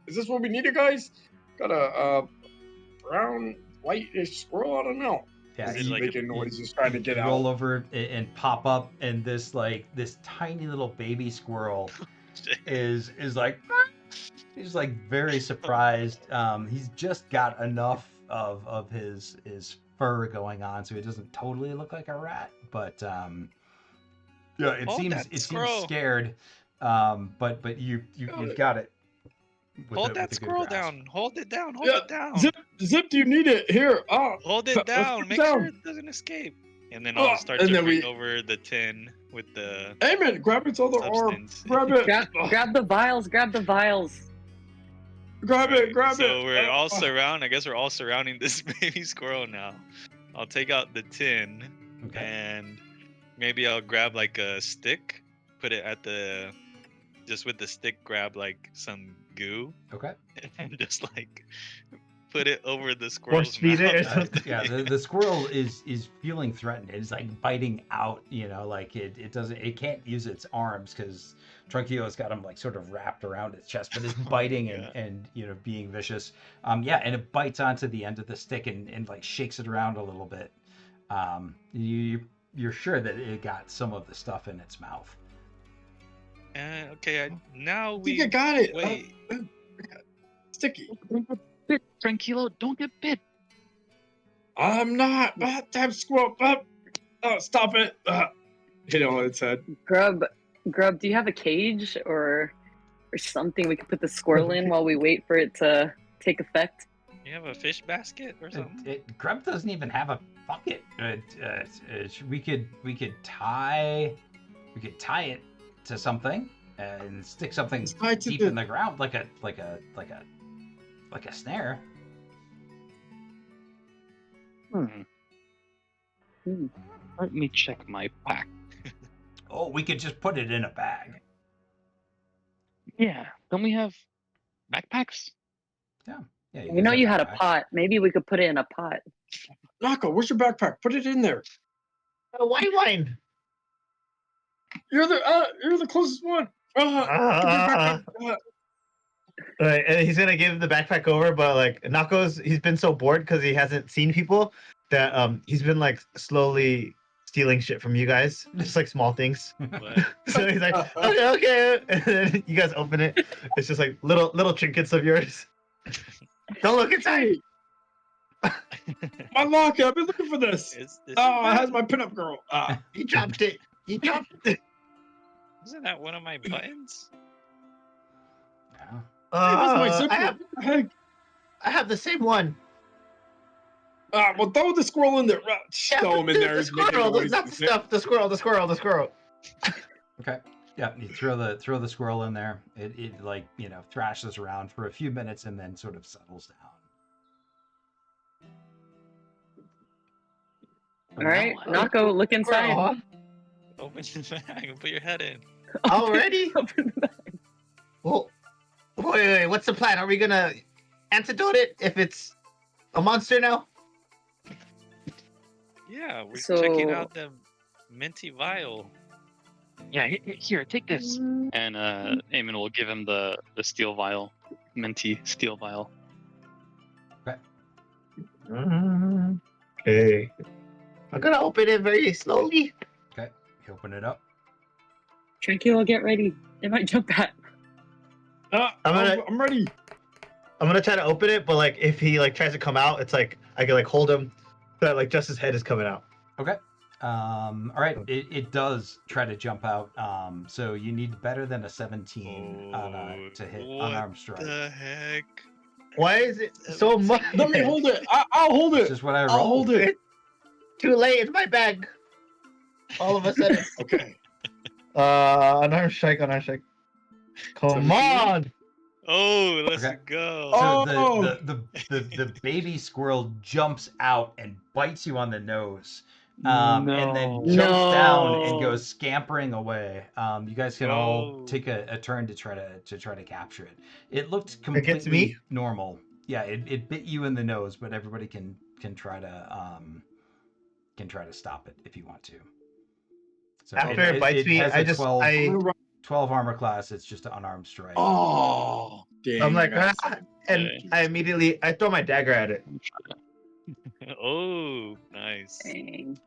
is this what we needed, guys? Got a brown, whitish squirrel. I don't know. Yeah. Is it He's like making noises trying to get out. Roll over and pop up, and this tiny little baby squirrel is like he's like very surprised. He's just got enough of his fur going on, so it doesn't totally look like a rat, but yeah, it Hold seems that squirrel. scared. But you've got it. with Hold a- that with a good squirrel grasp. down. Hold it down. Hold Yeah, it down. Zip, do you need it? Here. Hold it let's down. put it Make down. sure it doesn't escape. And then I'll start and then jumping we- over the tin with the Amen. Grab its other arm. substance. Grab it. Grab the vials, grab the vials. Grab it. Grab so it. we're all I guess we're all surrounding this baby squirrel now. I'll take out the tin Okay. and maybe I'll grab like a stick, put it at just with the stick, grab like some goo Okay. and just like put it over the squirrel's feed it or mouth. something? Yeah, the squirrel is feeling threatened. It's like biting out, like it can't use its arms because Trunchio's got him like sort of wrapped around its chest, but it's biting Yeah. and being vicious. And it bites onto the end of the stick and like shakes it around a little bit. You're sure that it got some of the stuff in its mouth. Okay, now I we think I got it. wait. Sticky. Don't get bit, Tranquilo. Don't get bit. I'm not. Damn squirrel. Stop it. Hit it on its head. Grub, do you have a cage or something we could put the squirrel in while we wait for it to take effect? You have a fish basket or something? Grub doesn't even have a bucket. We could tie it to something and stick something It's tied to deep the- in the ground like a snare. Hmm. Let me check my pack. Oh, we could just put it in a bag. Yeah, don't we have backpacks? Yeah, You know guys you have had a backpacks. pot. Maybe we could put it in a pot. Nako, where's your backpack? Put it in there. A white wine. You're the closest one. Give me your backpack. Right, and he's gonna give the backpack over, but like he's been so bored because he hasn't seen people that he's been like slowly stealing shit from you guys, just like small things. What? So he's like, okay, and then you guys open it. It's just like little trinkets of yours. Don't look inside. My locker. I've been looking for this. It's It has my pinup girl. You dropped it. You dropped it. Isn't that one of my buttons? Yeah. Hey, that's my zipper. I have What the heck? I have the same one. Well, throw the squirrel in there. Throw him in there. The He's making squirrel, noise. not the stuff. The squirrel. Okay. Yeah, you throw the squirrel in there. It like thrashes around for a few minutes and then sort of settles down. All right, Nako, look inside. Squirrel, Open the bag and put your head in. huh? Already? Open the bag. Well, wait. What's the plan? Are we gonna antidote it if it's a monster now? Yeah, we're So- checking out the minty vial. Yeah, here, take this. And Eamon will give him the steel vial, minty steel vial. Okay. I'm gonna open it very slowly. Okay, you open it up. Tranquilo, get ready. It might jump back. I'm ready. I'm gonna try to open it, but like if he like tries to come out, it's like I can like hold him so that like just his head is coming out. Okay. All right. It does try to jump out. So you need better than a 17 to hit unarmed strike. What the heck? Why is it so much? Let me hold it. I'll hold It's it. just what I I'll rolled. hold it. Too late. It's my bag. All of a sudden. Okay. Unarmed strike. Come 17? on. Oh, let's Okay. go. So Oh! the baby squirrel jumps out and bites you on the nose, and then jumps down and No. goes scampering away. You guys can all No. take a turn to try to capture it. It looked It gets completely me? normal. Yeah, it bit you in the nose, but everybody can try to stop it if you want to. So After it bites me, has I a just 12, I'm gonna run. 12 armor class. It's just an unarmed strike. Oh, dang. I'm like, that's- and Okay. I throw my dagger at it. Oh, nice. Dang.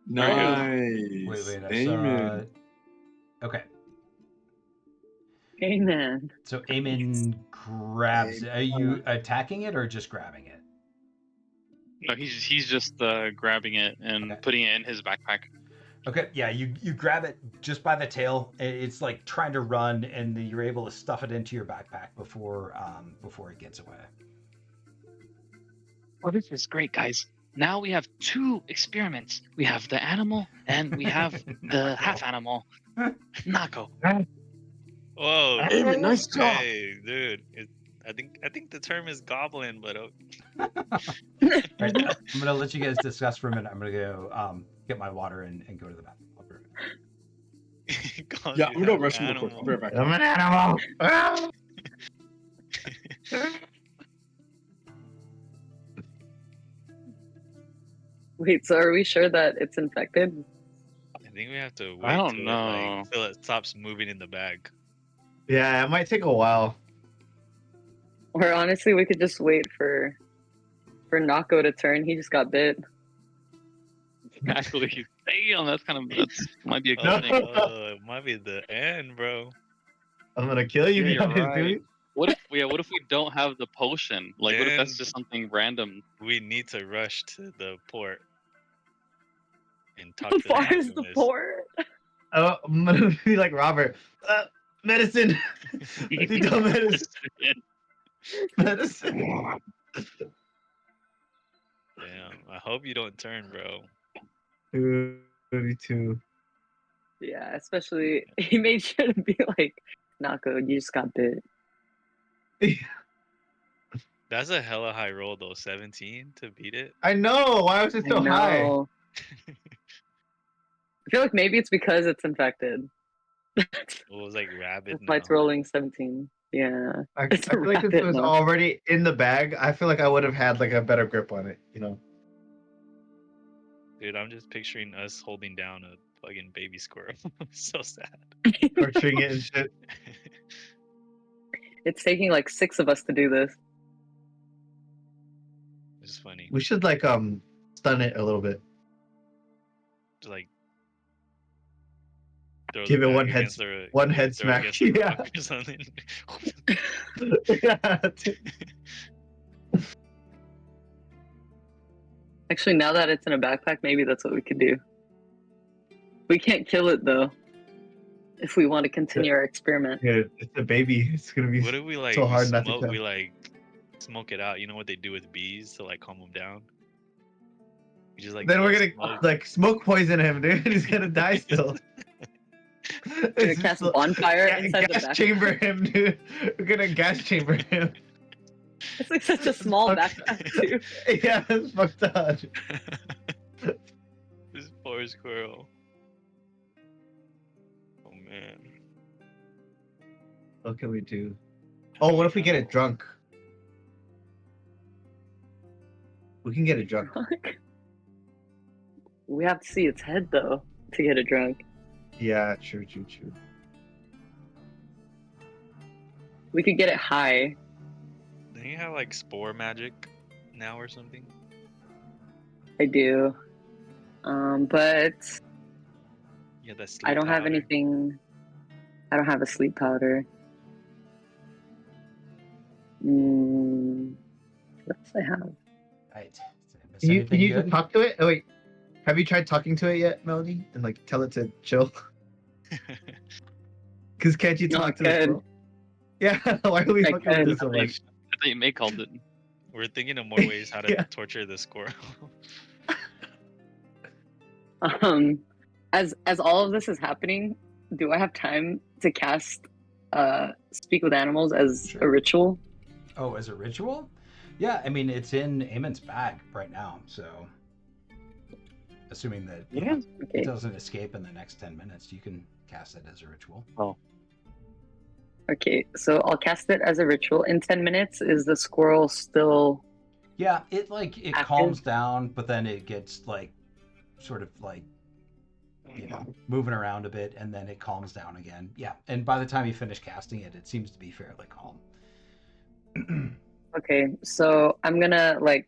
Nice. Wait. Amen. Okay. Amen. So Eamon grabs it. Are you attacking it or just grabbing it? No, he's just grabbing it and Okay. putting it in his backpack. Okay, yeah, you grab it just by the tail. It's like trying to run, and you're able to stuff it into your backpack before it gets away. Well, this is great, guys. Now we have 2 experiments. We have the animal and we have the Nako. half animal. Nako. Whoa. Amen. Nice job. Hey, dude. I think the term is goblin, but Right, I'm gonna let you guys discuss for a minute. I'm gonna go get my water and go to the bathroom. I'll be right back. Call Yeah, you I'm gonna an rush real quick. I'll be right back. I'm an animal. Wait, so are we sure that it's infected? I think we have to wait I don't till know. till it stops moving in the bag. Yeah, it might take a while. Or honestly, we could just wait for Nako to turn. He just got bit. Actually, damn, that's might be a good No. thing. It might be the end, bro. I'm gonna kill you, Yeah, you're guys, right. dude. What if we don't have the potion? Like, what if that's Then- just something random? We need to rush to the port and talk How to far the is the alchemist. port? Oh, I'm gonna be like Robert. Medicine. I need the medicine. Damn, I hope you don't turn, bro. 32. Yeah, especially he made sure to be like, Nako, you just got bit. That's a hella high roll though. 17 to beat it. I know. Why was it I so high? know. I feel like maybe it's because it's infected. It was like rabid That's why it's now. rolling 17. Yeah. I It's a feel like since it rabbit was now. already in the bag, I feel like I would have had like a better grip on it. Dude, I'm just picturing us holding down a fucking baby squirrel. So sad. Torturing it and shit. It's taking like 6 of us to do this. It's just funny. We should like stun it a little bit. Just like throw Give the it bag one head- against the one head throw it smack. against the Yeah. rock or something. Yeah. Actually, now that it's in a backpack, maybe that's what we could do. We can't kill it though. If we want to continue our experiment. Yeah, it's a baby. It's gonna be What if we like so hard not to smoke? kill. We like smoke it out. You know what they do with bees to like calm them down? We just like Then we're blow gonna smoke. like smoke poison him, dude. He's gonna die still. We're gonna It's cast just a bonfire ga- inside the gas backpack. chamber him, dude. We're gonna gas chamber him. It's like such a small Fuck. backpack too. Yeah, it's fucked up. This poor squirrel. Oh man. What can we do? Oh, what if we get it drunk? We can get it drunk. We have to see its head though to get it drunk. Yeah, true. We could get it high. Don't you have like spore magic now or something? I do. But Yeah, that's. I don't have anything. I don't have a sleep powder. What else I have? Right. Miss Can you anything just good? talk to it? Oh wait, have you tried talking to it yet, Melody? And like tell it to chill? Cause can't you No, talk I to the could. squirrel? Yeah, why are we I fucking with could. this so much? I thought you may called it. We're thinking of more ways how to Yeah. torture the squirrel. As all of this is happening, do I have time to cast speak with animals as Sure. a ritual? Oh, as a ritual? Yeah, I mean it's in Eamon's bag right now, so assuming that it Okay. doesn't escape in the next 10 minutes, you can cast it as a ritual. Okay, so I'll cast it as a ritual. In 10 minutes, is the squirrel still Yeah, it active? calms down, but then it gets like sort of like moving around a bit, and then it calms down again. Yeah, and by the time you finish casting it, it seems to be fairly calm. Okay, so I'm gonna like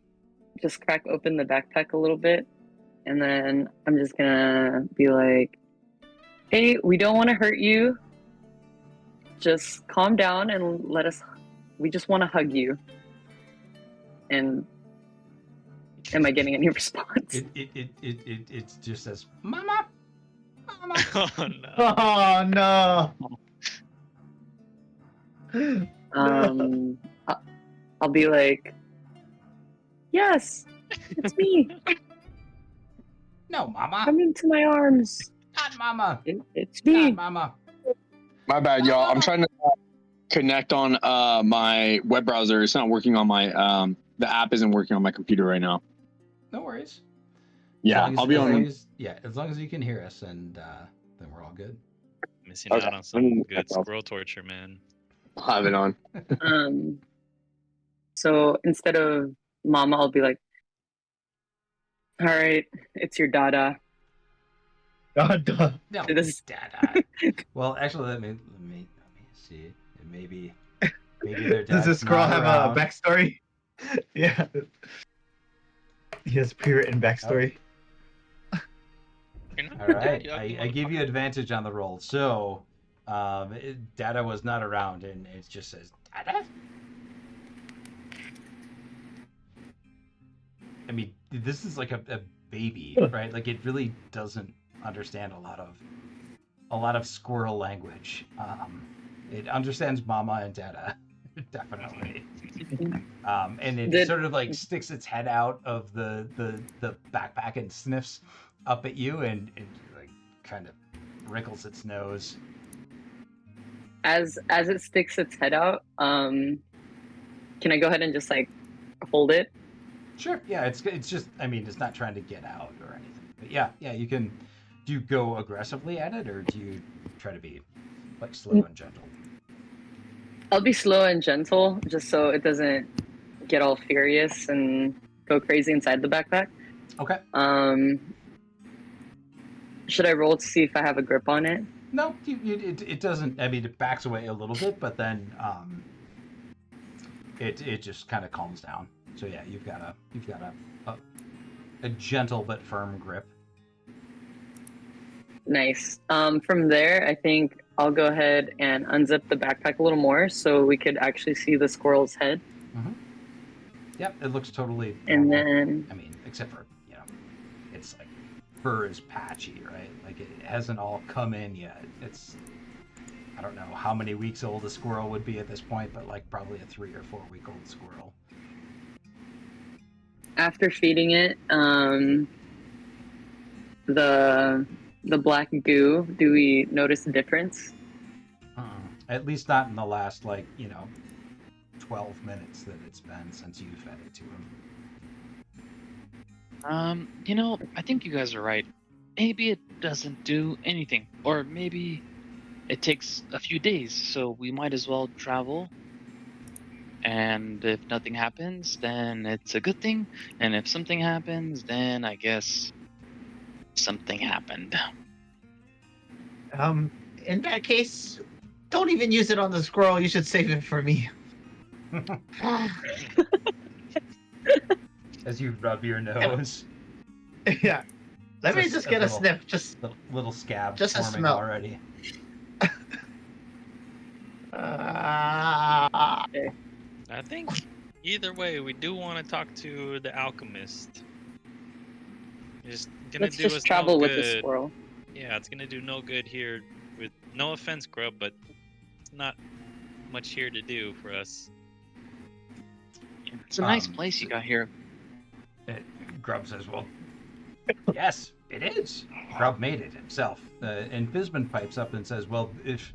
just crack open the backpack a little bit, and then I'm just gonna be like, "Hey, we don't want to hurt you. Just calm down and we just want to hug you." And am I getting any response? It just says, "Mama, mama." Oh no. Oh no! I'll be like, "Yes, it's me. No, mama, Come into my arms. not mama, It's not me." mama. My bad, y'all. I'm trying to connect on my web browser. It's not working on my the app isn't working on my computer right now. No worries. Yeah, As long as- I'll be as long on. as- yeah, as long as you can hear us, and then we're all good. Missing Okay. out on some good squirrel torture, man. I'll have it on. So instead of mama, I'll be like, "All right, it's your dada." God, duh. No, This- Dada. Well, actually, let me see. Maybe their Does dad's the squirrel not have around. a backstory? Yeah. He has pre-written backstory. You're not All the right, dad, you I give you advantage on the roll. So, Dada was not around, and it just says Dada. I mean, this is like a baby, right? Like it really doesn't understand a lot of squirrel language. It understands Mama and Dada, definitely. And it Did- sort of like sticks its head out of the backpack and sniffs up at you, and like kind of wrinkles its nose. As it sticks its head out, can I go ahead and just like hold it? Sure. Yeah, it's just, I mean, it's not trying to get out or anything. But yeah, you can. Do you go aggressively at it, or do you try to be like slow and gentle? I'll be slow and gentle, just so it doesn't get all furious and go crazy inside the backpack. Okay. Should I roll to see if I have a grip on it? No, it doesn't. I mean, it backs away a little bit, but then it just kind of calms down. So yeah, you've got a gentle but firm grip. Nice. From there, I think I'll go ahead and unzip the backpack a little more so we could actually see the squirrel's head. Mm-hmm. Yep, it looks totally And normal. then, I mean, except for, it's like fur is patchy, right? Like it hasn't all come in yet. It's, I don't know how many weeks old a squirrel would be at this point, but like probably a 3 or 4 week old squirrel. after feeding it, the black goo, do we notice a difference? At least not in the last 12 minutes that it's been since you fed it to him. I think you guys are right. Maybe it doesn't do anything, or maybe it takes a few days, so we might as well travel. And if nothing happens, then it's a good thing. And if something happens, then I guess something happened. In that case, don't even use it on the squirrel. You should save it for me. As you rub your nose. Yeah. Let me just get a sniff. Just little scab just a forming smell. already. I think either way, we do want to talk to the alchemist. It's gonna Let's do just us travel no with the good. squirrel. Yeah, it's gonna do no good here. With no offense, Grub, but it's not much here to do for us. It's a nice place you got here. Grub says, well, yes, it is. Grub made it himself. And Bisman pipes up and says, well, if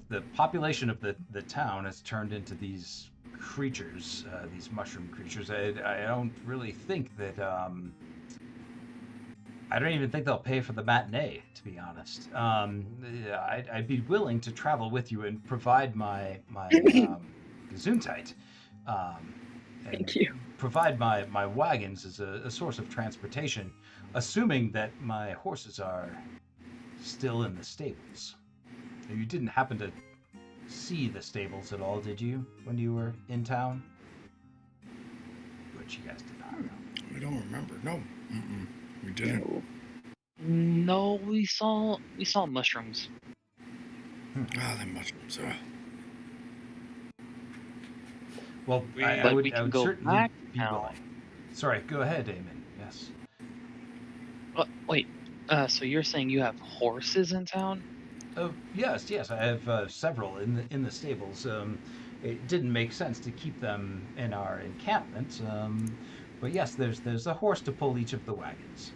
the population of the town has turned into these creatures, these mushroom creatures, I don't really think that, I don't even think they'll pay for the matinee, to be honest. I'd be willing to travel with you and provide my Gesundheit. Thank you. Provide my wagons as a source of transportation, assuming that my horses are still in the stables. You didn't happen to see the stables at all, did you, when you were in town? Which you guys did not know. I don't remember. No, we didn't. No, we saw mushrooms. Ah, the mushrooms. Well, We- I But would, we I can would go certainly back be now. willing. Sorry, go ahead, Damon. Yes. Wait, so you're saying you have horses in town? Oh, yes. I have several in the stables. It didn't make sense to keep them in our encampment. But yes, there's a horse to pull each of the wagons.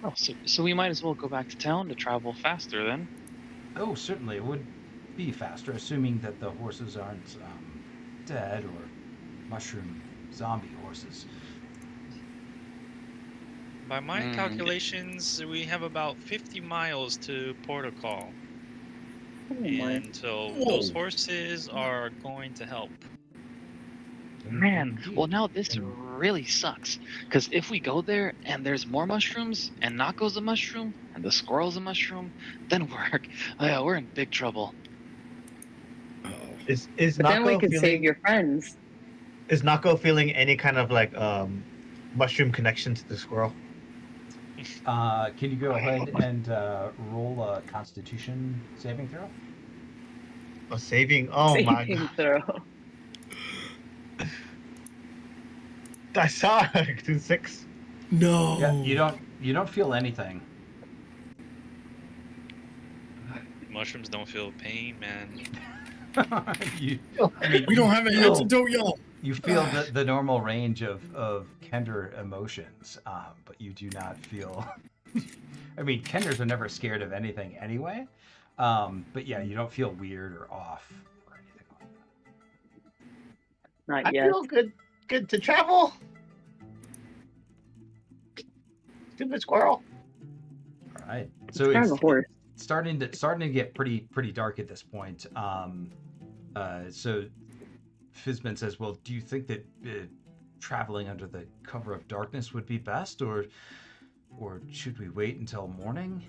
Oh, so we might as well go back to town to travel faster then. Oh, certainly it would be faster, assuming that the horses aren't dead or mushroom zombie horses. By my calculations, we have about 50 miles to Portugal. And so those horses are going to help. Man, Indeed. well now this really sucks. Because if we go there and there's more mushrooms, and Nako's a mushroom, and the squirrel's a mushroom, then we're in big trouble. Is But then we Nako could save feeling? your friends. Is Nako feeling any kind of like mushroom connection to the squirrel? Can you go ahead and roll a Constitution saving throw? A saving? Oh my Saving god! throw. I saw it. 2-6. No. Yeah, you don't feel anything. Mushrooms don't feel pain, man. We don't have an feel- antidote, y'all. You feel the normal range of Kender emotions, but you do not feel. I mean, Kenders are never scared of anything anyway. But yeah, you don't feel weird or off or anything like Not I yet. feel good to travel. Stupid squirrel. All right. It's So kind of a horse. starting to get pretty dark at this point. So Fizbin says, "Well, do you think that traveling under the cover of darkness would be best, or should we wait until morning?"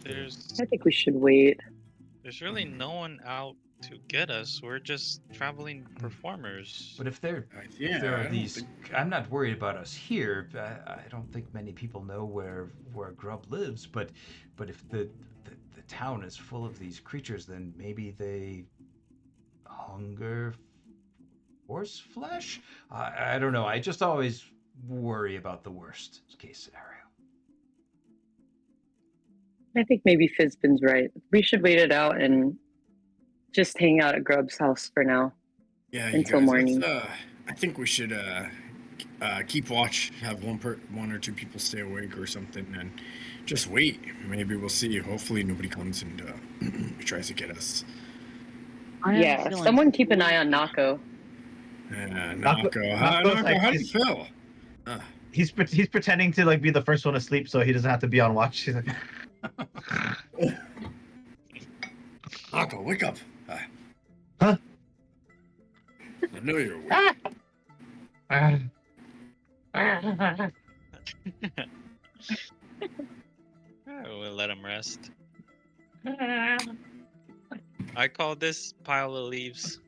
There's I think we should wait. there's really no one out to get us. We're just traveling performers. But if there Yeah, if there I are don't these, think- I'm not worried about us here. I don't think many people know where Grub lives. But if the town is full of these creatures, then maybe they hunger horse flesh. I don't know. I just always worry about the worst case scenario. I think maybe Fizbin's right. We should wait it out and just hang out at Grub's house for now. Yeah, Until you guys, morning. I think we should keep watch. Have one or two people stay awake or something, and just wait. Maybe we'll see. Hopefully, nobody comes and tries to get us. I am Yeah, feeling someone keep an eye on Nako. Nako, Nako's like, how do you feel? He's pretending to like be the first one to sleep, so he doesn't have to be on watch. He's like, Nako, wake up. Huh? I know you're awake. We'll let him rest. I call this pile of leaves.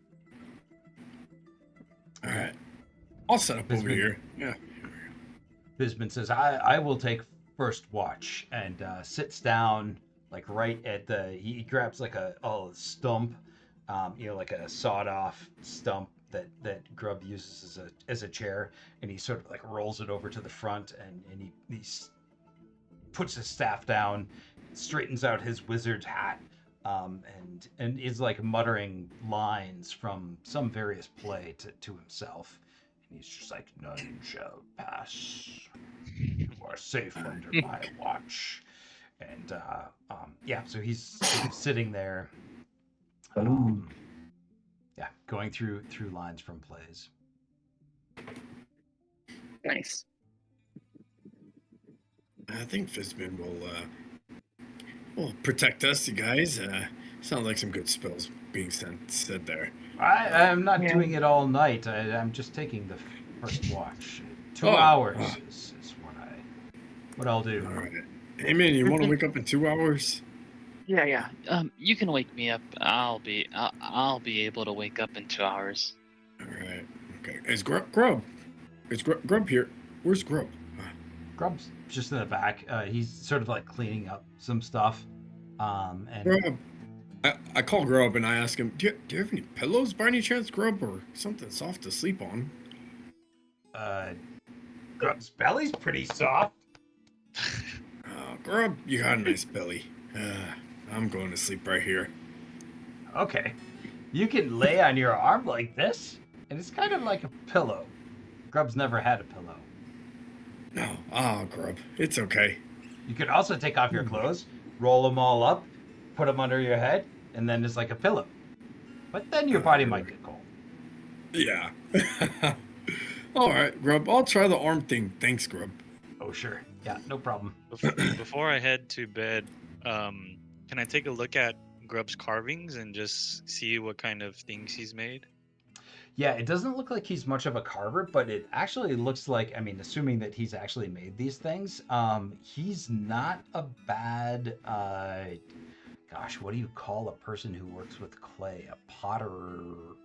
All right, I'll set up over Fizbin. here. Yeah. Fizbin says, I will take first watch, and sits down like right at the. He grabs like a stump, like a sawed off stump that Grub uses as a chair, and he sort of like rolls it over to the front, and he puts his staff down, straightens out his wizard's hat, and is like muttering lines from some various play to himself. And he's just like, "None shall pass. You are safe under my watch." And so he's sort of sitting there, going through lines from plays. Nice. I think Fizbin will protect us, you guys. Sounds like some good spells being said there. I'm not Yeah. doing it all night. I'm just taking the first watch. 2 Oh. hours is what I'll do. All right. Hey man, you want to wake up in 2 hours? Yeah. You can wake me up. I'll be able to wake up in 2 hours. All right. Okay. Is Grub? Is Grub here? Where's Grub? Grub's just in the back. He's sort of like cleaning up some stuff. And Grub. I call Grub and I ask him, do you have any pillows by any chance, Grub, or something soft to sleep on? Grub's belly's pretty soft. Grub, you got a nice belly. I'm going to sleep right here. Okay. You can lay on your arm like this, and it's kind of like a pillow. Grub's never had a pillow. No. Grub, it's okay. You could also take off your clothes, roll them all up, put them under your head, and then it's like a pillow. But then your body might get cold. Yeah. All right, Grub. I'll try the arm thing. Thanks, Grub. Oh, sure. Yeah, no problem. Before I head to bed, can I take a look at Grub's carvings and just see what kind of things he's made? Yeah, it doesn't look like he's much of a carver, but it actually looks like, assuming that he's actually made these things, he's not a bad, what do you call a person who works with clay? A potterer?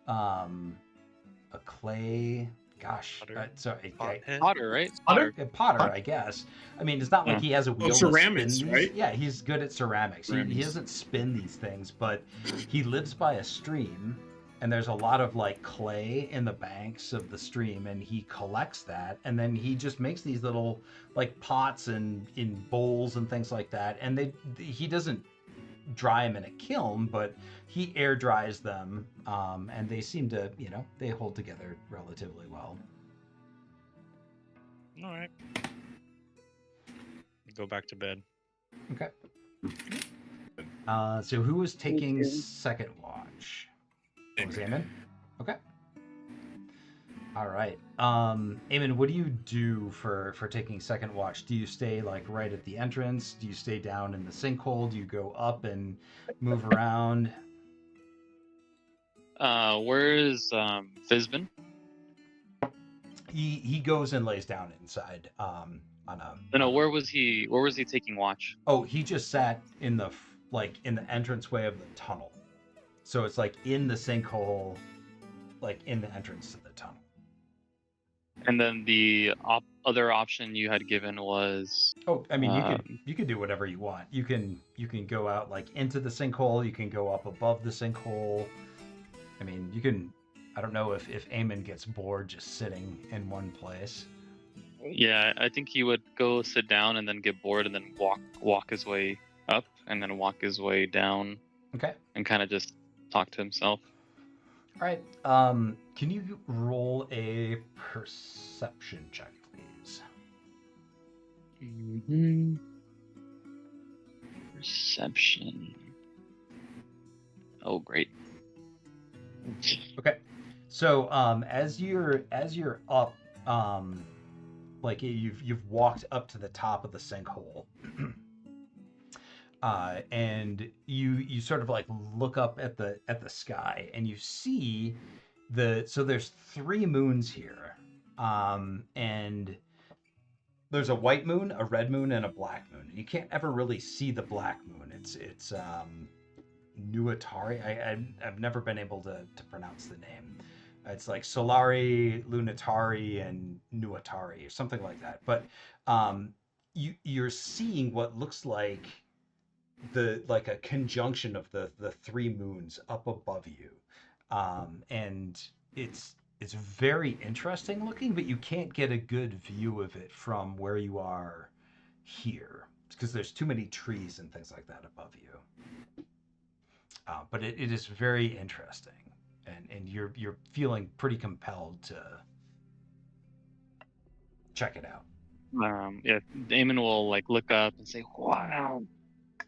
A clay, Potter? sorry. Potter, right? Potter? A potter, I guess. It's not like he has a wheel to ceramics, spin these. right? Yeah, he's good at ceramics. He Ceramics. doesn't spin these things, but he lives by a stream, and there's a lot of like clay in the banks of the stream, and he collects that, and then he just makes these little like pots and in bowls and things like that, and he doesn't dry them in a kiln, but he air dries them, and they seem to, they hold together relatively well. All right. Go back to bed. Okay. So who was Me taking too. second watch? It was Eamon. Okay. All right. Eamon, what do you do for taking second watch? Do you stay like right at the entrance? Do you stay down in the sinkhole? Do you go up and move around? Where is Fizbin? He goes and lays down inside on a No, where was he? Where was he taking watch? oh, he just sat in the like in the entranceway of the tunnel. So it's like in the sinkhole, like in the entrance to the tunnel. And then the other option you had given was Oh, I mean, you could do whatever you want. You can go out like into the sinkhole. You can go up above the sinkhole. I mean, you can. I don't know if Eamon gets bored just sitting in one place. yeah. I think he would go sit down and then get bored and then walk his way up and then walk his way down Okay. and kind of just talk to himself. All right. Can you roll a perception check, please? Mm-hmm. Perception. Oh, great. Okay. So as you're up, like you've walked up to the top of the sinkhole, and you sort of like look up at the sky, and you see so there's 3 moons here, and there's a white moon, a red moon, and a black moon. You can't ever really see the black moon. It's Nuatari. I've never been able to pronounce the name. It's like Solari, Lunatari, and Nuatari, or something like that. But you're seeing what looks like a conjunction of the 3 moons up above you, and it's very interesting looking, but you can't get a good view of it from where you are here because there's too many trees and things like that above you. But it is very interesting, and you're feeling pretty compelled to check it out. Yeah, Damon will like look up and say, "Wow,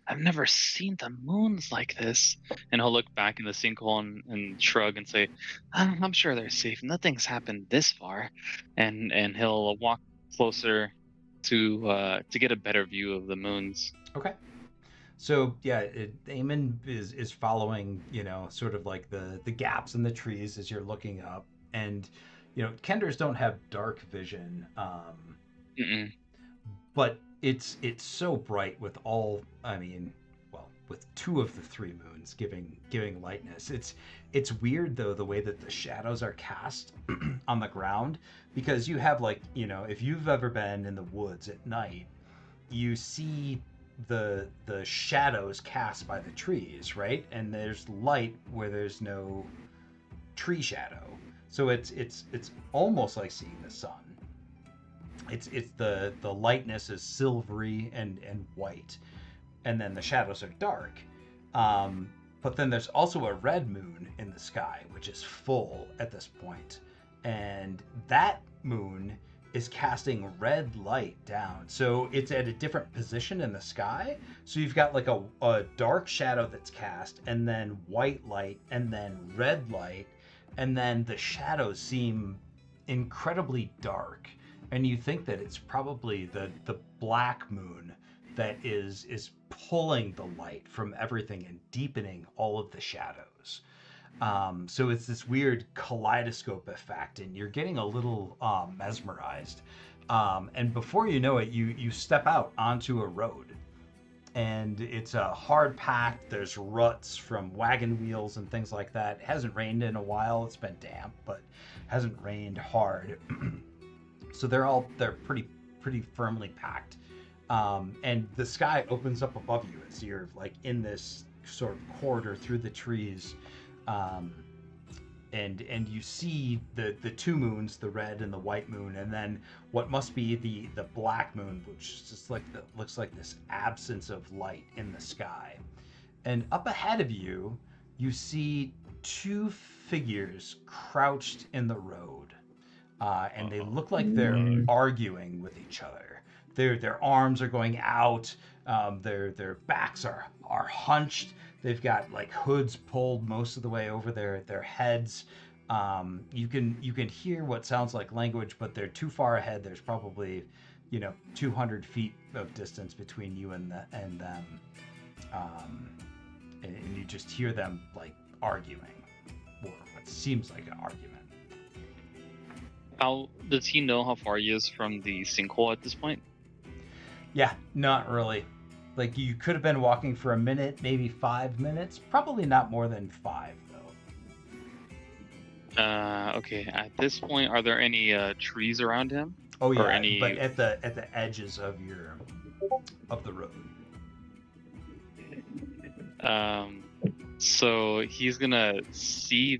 I've never seen the moons like this." And he'll look back in the sinkhole and shrug and say, "I'm sure they're safe. Nothing's happened this far." And he'll walk closer to get a better view of the moons. Okay. So yeah, Eamon is following, sort of like the gaps in the trees as you're looking up, and Kenders don't have dark vision, Mm-mm. but it's so bright with with 2 of the 3 moons giving lightness. It's weird though the way that the shadows are cast on the ground, because you have if you've ever been in the woods at night, you see the shadows cast by the trees, right? And there's light where there's no tree shadow. So it's almost like seeing the sun. It's the lightness is silvery and white, and then the shadows are dark. But then there's also a red moon in the sky, which is full at this point, and that moon is casting red light down. So it's at a different position in the sky. So you've got like a dark shadow that's cast, and then white light, and then red light, and then the shadows seem incredibly dark. And you think that it's probably the black moon that is pulling the light from everything and deepening all of the shadows. So it's this weird kaleidoscope effect, and you're getting a little mesmerized. And before you know it, you step out onto a road, and it's hard packed. There's ruts from wagon wheels and things like that. It hasn't rained in a while. It's been damp, but hasn't rained hard. So they're pretty firmly packed. And the sky opens up above you as you're like in this sort of corridor through the trees. And you see the 2 moons, the red and the white moon, and then what must be the black moon, which is just looks like this absence of light in the sky. And up ahead of you, you see 2 figures crouched in the road, and they look like they're arguing with each other. their arms are going out. Their backs are hunched. They've got like hoods pulled most of the way over their heads. You can hear what sounds like language, but they're too far ahead. There's probably 200 feet of distance between you and them, um, and you just hear them like arguing, or what seems like an argument. How does he know how far he is from the sinkhole at this point? Yeah, not really. Like you could have been walking for a minute, maybe 5 minutes. Probably not more than 5 though. Okay. At this point, are there any trees around him? Oh yeah, Or any... but at the edges of the road. So he's gonna see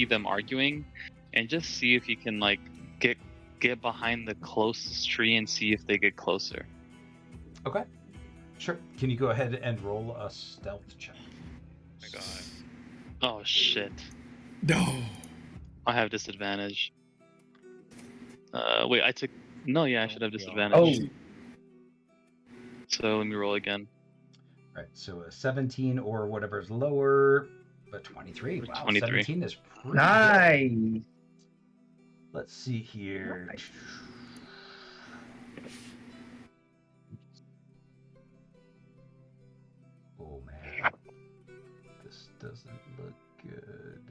them arguing, and just see if he can like get behind the closest tree and see if they get closer. Okay, sure. Can you go ahead and roll a stealth check? Oh my god. Oh shit! No. I have disadvantage. Wait, I took... No, yeah, I should have God. disadvantage. Oh. So let me roll again. Right, so a 17 or whatever's lower, but 23. Wow, 23. 17 is pretty good. Nice. Let's see here. Nice. Oh man, this doesn't look good.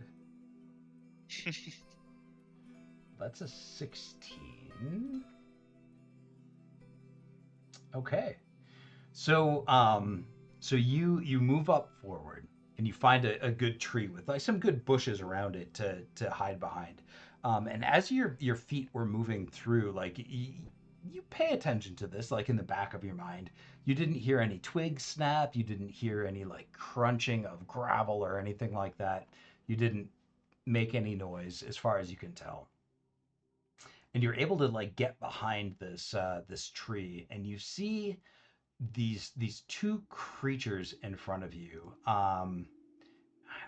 That's a 16. Okay. So so you move up forward and you find a good tree with like some good bushes around it to hide behind. And as your feet were moving through, like you pay attention to this, like in the back of your mind. You didn't hear any twigs snap. You didn't hear any like crunching of gravel or anything like that. You didn't make any noise as far as you can tell. And you're able to like get behind this tree, and you see these two creatures in front of you. I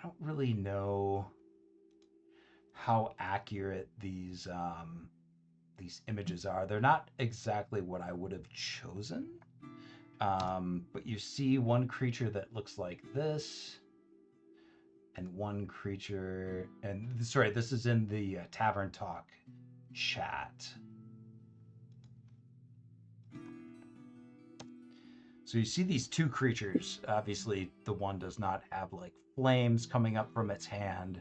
don't really know how accurate these images are. They're not exactly what I would have chosen. But you see one creature that looks like this, and one creature, and sorry, this is in the Tavern Talk chat. So you see these two creatures. Obviously, the one does not have like flames coming up from its hand,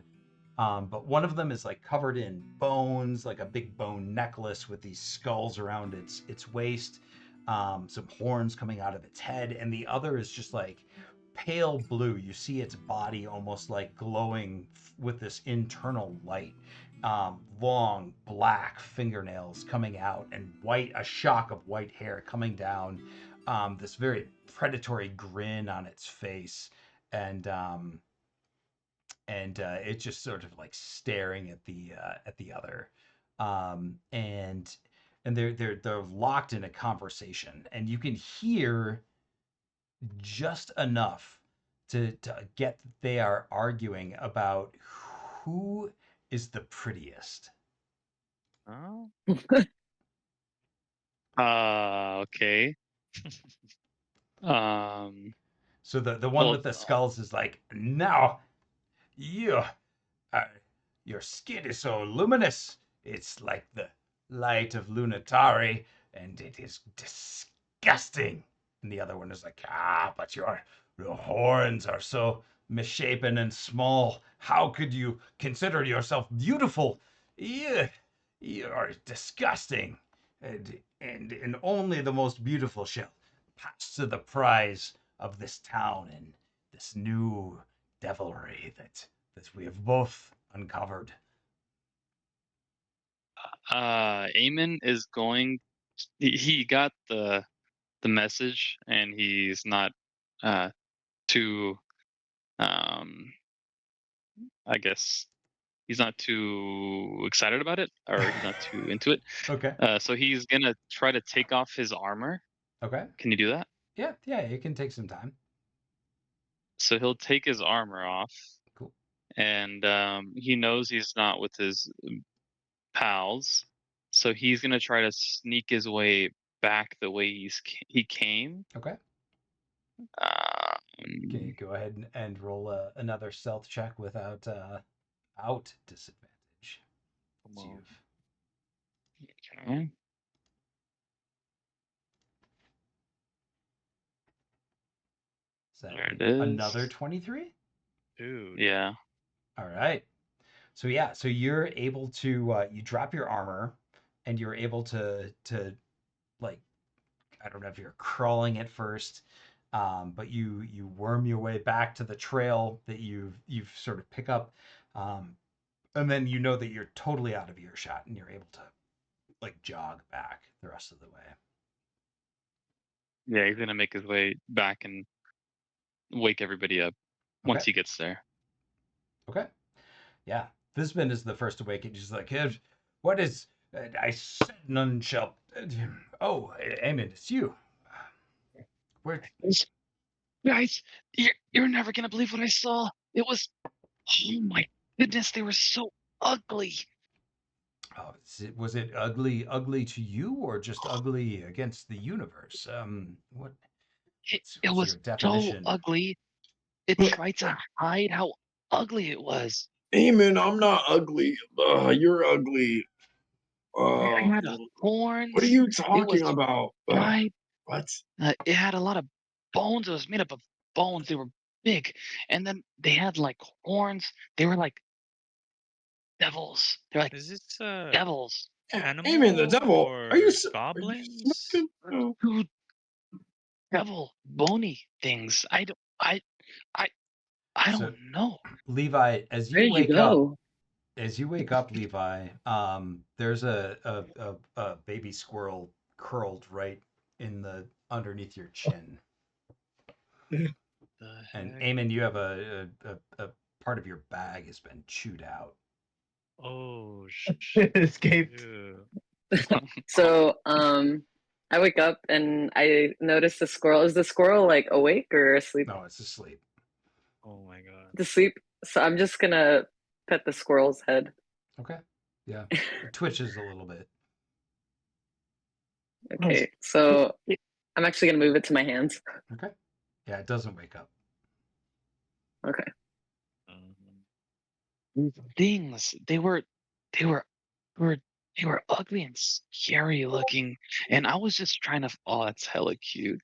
but one of them is like covered in bones, like a big bone necklace with these skulls around its waist, some horns coming out of its head, and the other is just like pale blue. You see its body almost like glowing with this internal light. Long black fingernails coming out, and a shock of white hair coming down. This very predatory grin on its face, and it's just sort of like staring at the other, and they're locked in a conversation, and you can hear just enough to get that they are arguing about who is the prettiest. Oh. Okay. So the one Well, with the skulls is like, now you uh, your skin is so luminous. It's like the light of Lunatari, and it is disgusting. And the other one is like, but your horns are so misshapen and small. How could you consider yourself beautiful? You, you are disgusting. And only the most beautiful shall pass to the prize of this town and this new devilry that we have both uncovered. Eamon is going... He got the message, and he's not too... I guess he's not too excited about it, or he's not too into it. Okay. So he's gonna try to take off his armor. Okay. Can you do that? Yeah, it can take some time. So he'll take his armor off, Cool. and he knows he's not with his pals, So he's gonna try to sneak his way back the way he came. Okay. Um, Can you go ahead and roll another stealth check without out disadvantage? Come So on. okay. is that There it is. another 23? Dude. Yeah. All right. So yeah, so you're able to you drop your armor and you're able to like, I don't know if you're crawling at first, but you worm your way back to the trail that you've sort of pick up, and then you know that you're totally out of earshot and you're able to like jog back the rest of the way. Yeah, he's gonna make his way back and wake everybody up once Okay. he gets there. Okay. Yeah. Fizbin is the first to wake. He's like, what is? I said none shall. Oh, Eamon, it's you. Where? Guys, you're never gonna believe what I saw. It was, oh my goodness, they were so ugly. Oh, was it ugly to you, or just ugly against the universe? It What's your was so definition? ugly. It tried to hide how ugly it was. Eamon, I'm not ugly. You're ugly. It had horns. What are you It was talking about? giant. What? It had a lot of bones. It was made up of bones. They were big, and then they had like horns. They were like devils. They're like Is this devils. animal Eamon, the devil. Are you goblins? smoking? Two devil bony things. I I So, don't know. Levi, Where did you go? Levi, there's a baby squirrel curled right in the underneath your chin, The and heck? Eamon, you have a part of your bag has been chewed out. Oh, Escaped. shoot. So, I wake up and I notice the squirrel. Is the squirrel like awake or asleep? No, it's asleep. Oh my god. Asleep. So I'm just gonna pet the squirrel's head. Okay. Yeah. It twitches a little bit. Okay, so I'm actually gonna move it to my hands. Okay. Yeah, it doesn't wake up. Okay. Mhm. Things. They were were they were ugly and scary looking, and I was just trying to. Oh, that's hella cute.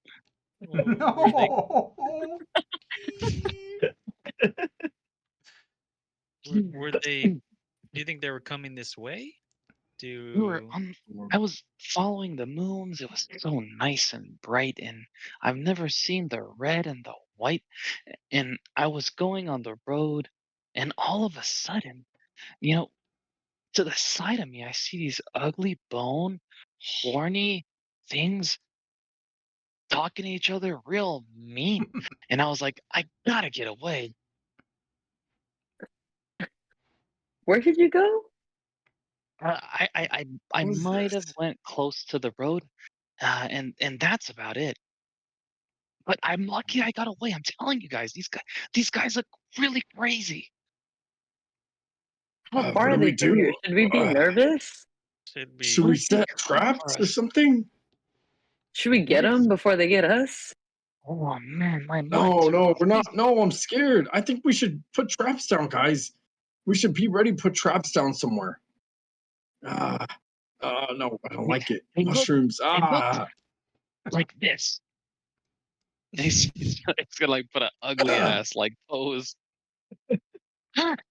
Oh, were they No. were they do you think they were coming this way? We were Do on. I was following the moons. It was so nice and bright, and I've never seen the red and the white. And I was going on the road, and all of a sudden, you know, to the side of me, I see these ugly bone, horny things talking to each other real mean. And I was like, I gotta get away. Where did you go? I What was might this? have went close to the road, and that's about it. But I'm lucky I got away. I'm telling you guys, these guys look really crazy. How far What are do they we from you? do? Should we be nervous? should Should be we What if they set come traps for or us? something? Should we What get if? them before they get us? Oh man, my No, mind's no, we're not. racing. No, I'm scared. I think we should put traps down, guys. We should be ready to put traps down somewhere. Ah, no, I don't They, like it. they look Mushrooms. they looked Ah, like this. And he's gonna like put an ugly ass like pose. Gotta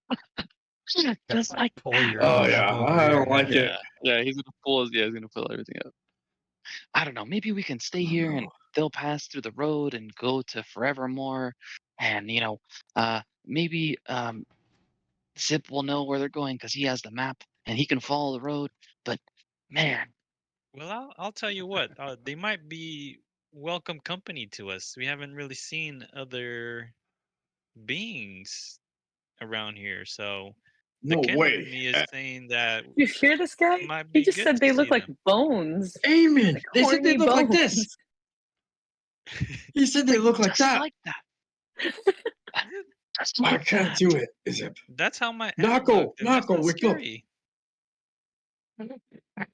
Just like pull that. your oh arm up yeah, over I your don't like head. it. Yeah, he's gonna pull his, yeah, he's gonna pull everything up. I don't know. Maybe we can stay Oh here and no. they'll pass through the road and go to Forevermore, and maybe Zip will know where they're going because he has the map and he can follow the road. But man, well, I'll tell you what. They might be welcome company to us. We haven't really seen other beings around here, so the No kennel way. in me is saying that You hear this it guy? might He be just good said to they look see like them. bones, Amen. like They said they horny look like this. bones. He said they look like just that. like that. Just I like can't that. do it. Is it? That's how my aunt Nako, looked, and that's Nako, not wake up. scary.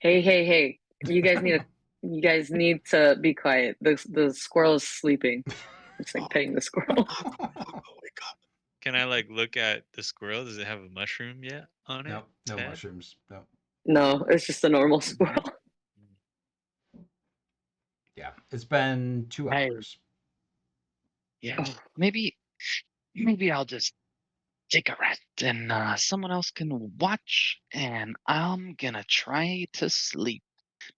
Hey! You guys need to be quiet. The squirrel is sleeping. It's like petting the squirrel. Wake up. Can I like look at the squirrel? Does it have a mushroom yet on it? Nope, no Head? mushrooms. No. No, it's just a normal squirrel. Yeah, it's been 2 Hey. hours. Yeah, maybe I'll just take a rest and someone else can watch, and I'm gonna try to sleep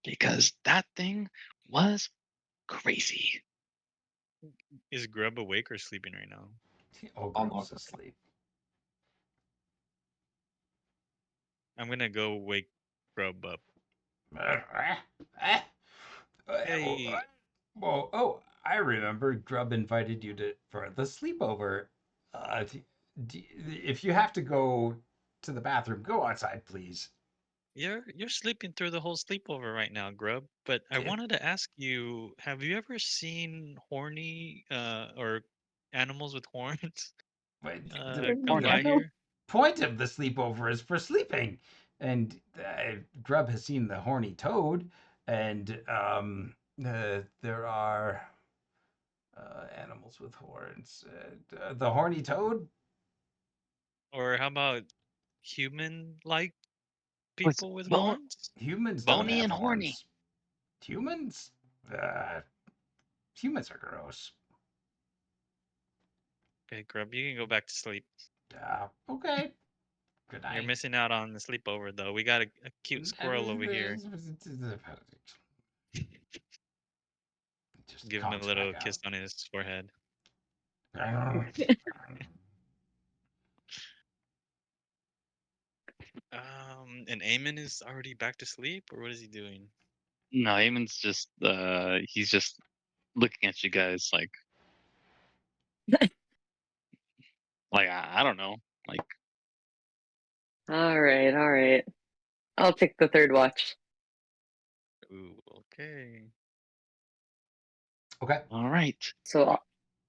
because that thing was crazy. Is Grub awake or sleeping right now? Oh, I'm Grub's not- asleep. I'm gonna go wake Grub up. Hey, Whoa, oh, I remember Grub invited you for the sleepover. If you have to go to the bathroom, go outside, please. you're sleeping through the whole sleepover right now, Grub. But I Did- wanted to ask you, have you ever seen horny or animals with horns Wait, come Horny. by the here? point of the sleepover is for sleeping. And Grub has seen the horny toad, and there are animals with horns. The horny toad? Or how about human-like Was people with horns? Humans don't bony have and horny. horns. Humans? Humans are gross. Okay, Grub, you can go back to sleep. Okay. Good You're night. missing out on the sleepover, though. We got a cute squirrel over here. Just Give him a conks little back kiss on his forehead. out. And Eamon is already back to sleep, or what is he doing? No, Eamon's just he's just looking at you guys like I don't know. Like All right. I'll take the third watch. Ooh, okay. Okay. all right. So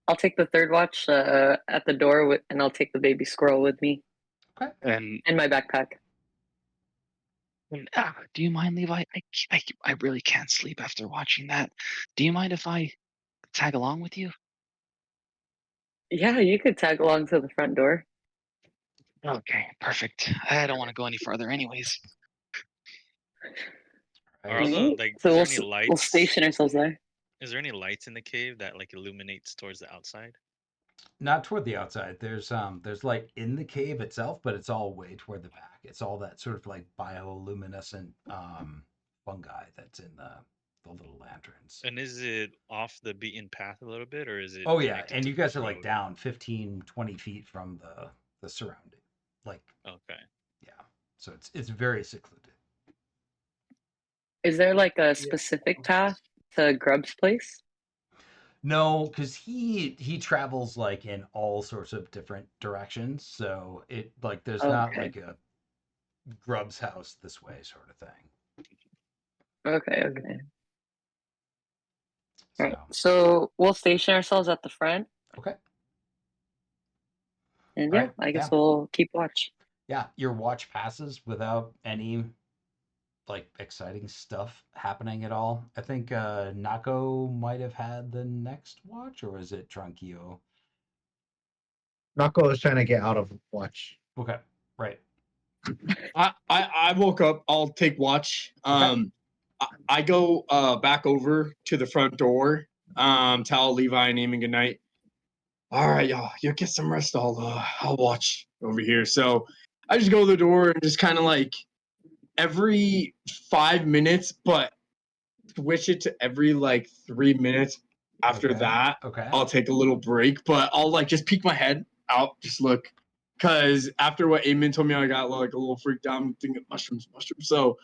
I'll take the third watch at the door, and I'll take the baby squirrel with me Okay. And, and my backpack. do you mind, Levi? I really can't sleep after watching that. Do you mind if I tag along with you? Yeah, you could tag along to the front door. Okay, perfect. I don't want to go any further anyways. Are Right. all the Alright. like? So Is there we'll any we'll lights? station ourselves there. Is there any lights in the cave that like illuminates towards the outside? Not toward the outside. There's light in the cave itself, but it's all way toward the back. It's all that sort of like bioluminescent fungi that's in the little lanterns. And is it off the beaten path a little bit, or is it Oh yeah, connected and to you the guys are like road? down 15, 20 feet from the surrounding. Like, Okay. yeah. So it's very secluded. Is there like a specific path to Grub's place? No, because he travels like in all sorts of different directions. So it like there's not Okay. like a Grub's house this way sort of thing. Okay. All right. So So we'll station ourselves at the front, okay. and All yeah, right. I guess Yeah. we'll keep watch. Yeah. Your watch passes without any like exciting stuff happening at all. I think Nako might have had the next watch, or is it Tranquillo? Nako is trying to get out of watch. Okay. Right. I woke up. I'll take watch. I go back over to the front door. Tell Levi and Eamon good night. All right, y'all. You get some rest. I'll watch over here. So I just go to the door and just kind of like every 5 minutes, but switch it to every like 3 minutes. After Okay. that, Okay. I'll take a little break, but I'll like just peek my head out, just look. Cause after what Eamon told me, I got like a little freaked out. I'm thinking mushrooms. So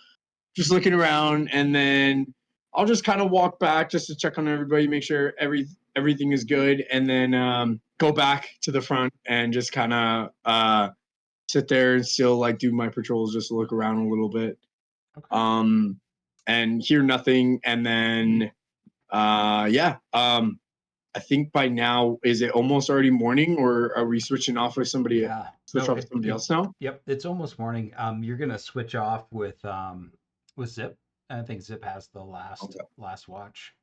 just looking around, and then I'll just kind of walk back just to check on everybody, make sure everything is good, and then go back to the front and just kind of sit there and still like do my patrols, just look around a little bit, Okay. and hear nothing, and then I think by now, is it almost already morning, or are we switching off with somebody? Yeah. Switch No, off with somebody else now? Yep, it's almost morning. You're gonna switch off with with Zip. I think Zip has the Okay. last watch.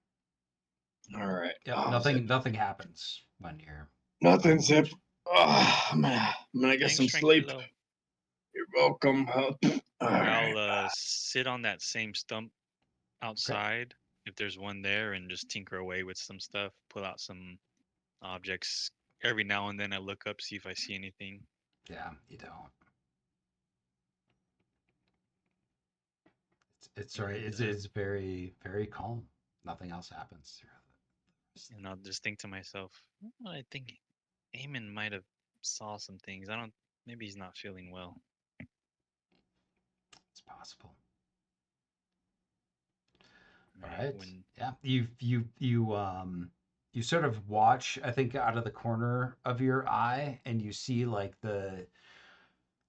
All right. Yep. Oh, Nothing Zip. nothing happens when you're Nothing, on Zip. watch. I'm gonna get Thanks, some sleep. Tranquilo. You're welcome. All I'll right. sit on that same stump Okay. outside if there's one there and just tinker away with some stuff, pull out some objects. Every now and then I look up, see if I see anything. Yeah, you don't. It's sorry. And It's very very calm. Nothing else happens throughout the. and I'll just think to myself, "Oh, I think Eamon might have saw some things. I don't. Maybe he's not feeling well." It's possible. All Right right. when Yeah. You sort of watch, I think, out of the corner of your eye, and you see like the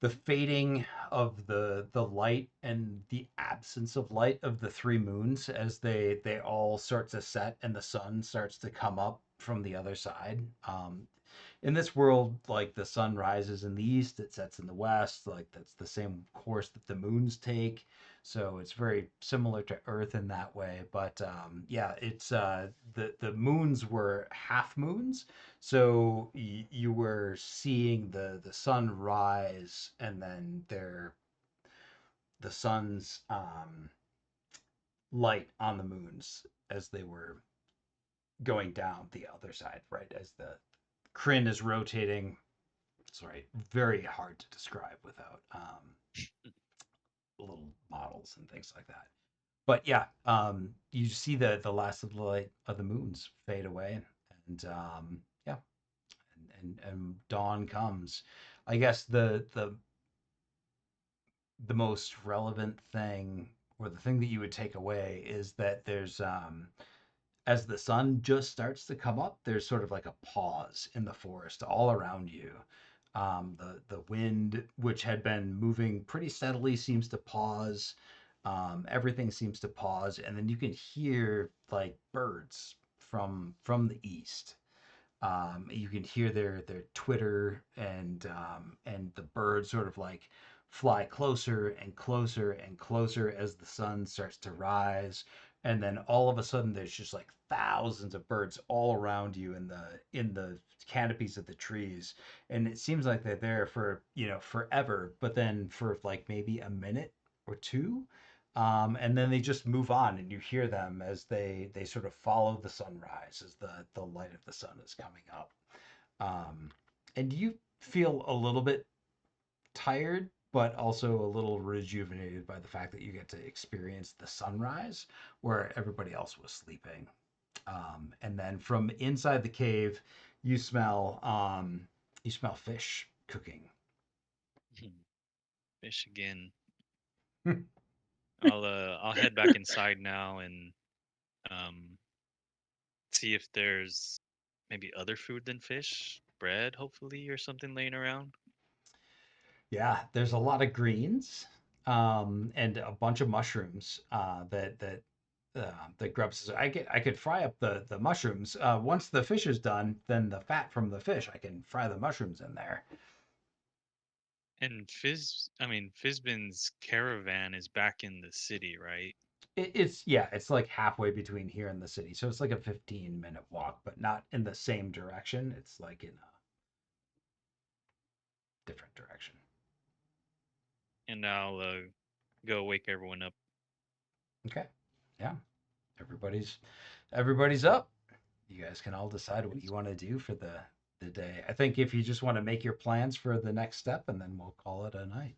fading of the light and the absence of light of the three moons as they all start to set and the sun starts to come up from the other side. In this world, like the sun rises in the east, it sets in the west. Like that's the same course that the moons take. So it's very similar to Earth in that way. But yeah, it's the moons were half moons, so you were seeing the sun rise, and then the sun's light on the moons as they were going down the other side, right? As the Kryn is rotating. Sorry, very hard to describe without little models and things like that. But yeah, you see the last of the light of the moons fade away, and yeah, and dawn comes. I guess the most relevant thing, or the thing that you would take away, is that there's as the sun just starts to come up, there's sort of like a pause in the forest all around you. The wind, which had been moving pretty steadily, seems to pause. Everything seems to pause, and then you can hear like birds from the east. You can hear their twitter, and the birds sort of like fly closer and closer and closer as the sun starts to rise, and then all of a sudden there's just like thousands of birds all around you in the canopies of the trees, and it seems like they're there for forever, but then for like maybe a minute or two, and then they just move on, and you hear them as they sort of follow the sunrise as the light of the sun is coming up. And you feel a little bit tired, but also a little rejuvenated by the fact that you get to experience the sunrise where everybody else was sleeping. And then from inside the cave, you smell fish cooking. fish again, I'll head back inside now and um see if there's maybe other food than fish, bread, hopefully, or something laying around. Yeah, there's a lot of greens, and a bunch of mushrooms that Grubs says I could fry up the mushrooms. Once the fish is done, then the fat from the fish I can fry the mushrooms in there. And Fizbin's caravan is back in the city, right? It's yeah, it's like halfway between here and the city, so it's like a 15-minute walk, but not in the same direction. It's like in a different direction. And I'll go wake everyone up. Okay, yeah, everybody's everybody's up. You guys can all decide what you want to do for the day. I think if you just want to make your plans for the next step, and then we'll call it a night.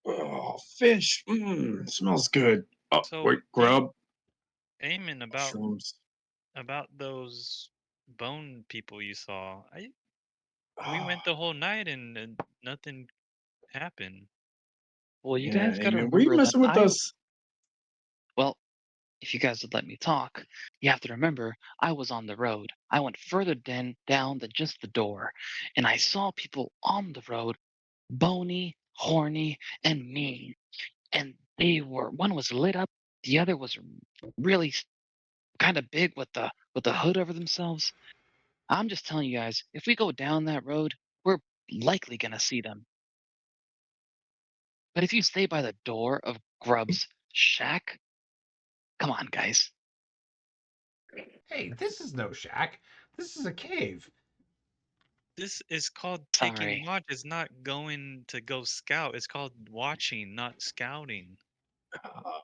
Oh, fish. Smells good. Oh, So, wait, grub, Eamon, mushrooms. about those bone people you saw. We Ah, went the whole night and nothing happened. Well, you yeah, guys got to Amy, were you remember that messing with us? well, if you guys would let me talk, you have to remember I was on the road. I went further down than just the door, and I saw people on the road, bony, horny, and mean. And one was lit up, the other was really kind of big with the hood over themselves. I'm just telling you guys, if we go down that road, we're likely gonna see them. But if you stay by the door of Grub's shack, come on, guys. Hey, this is no shack. This is a cave. This is called taking Sorry. watch. It's not going to go scout. It's called watching, not scouting.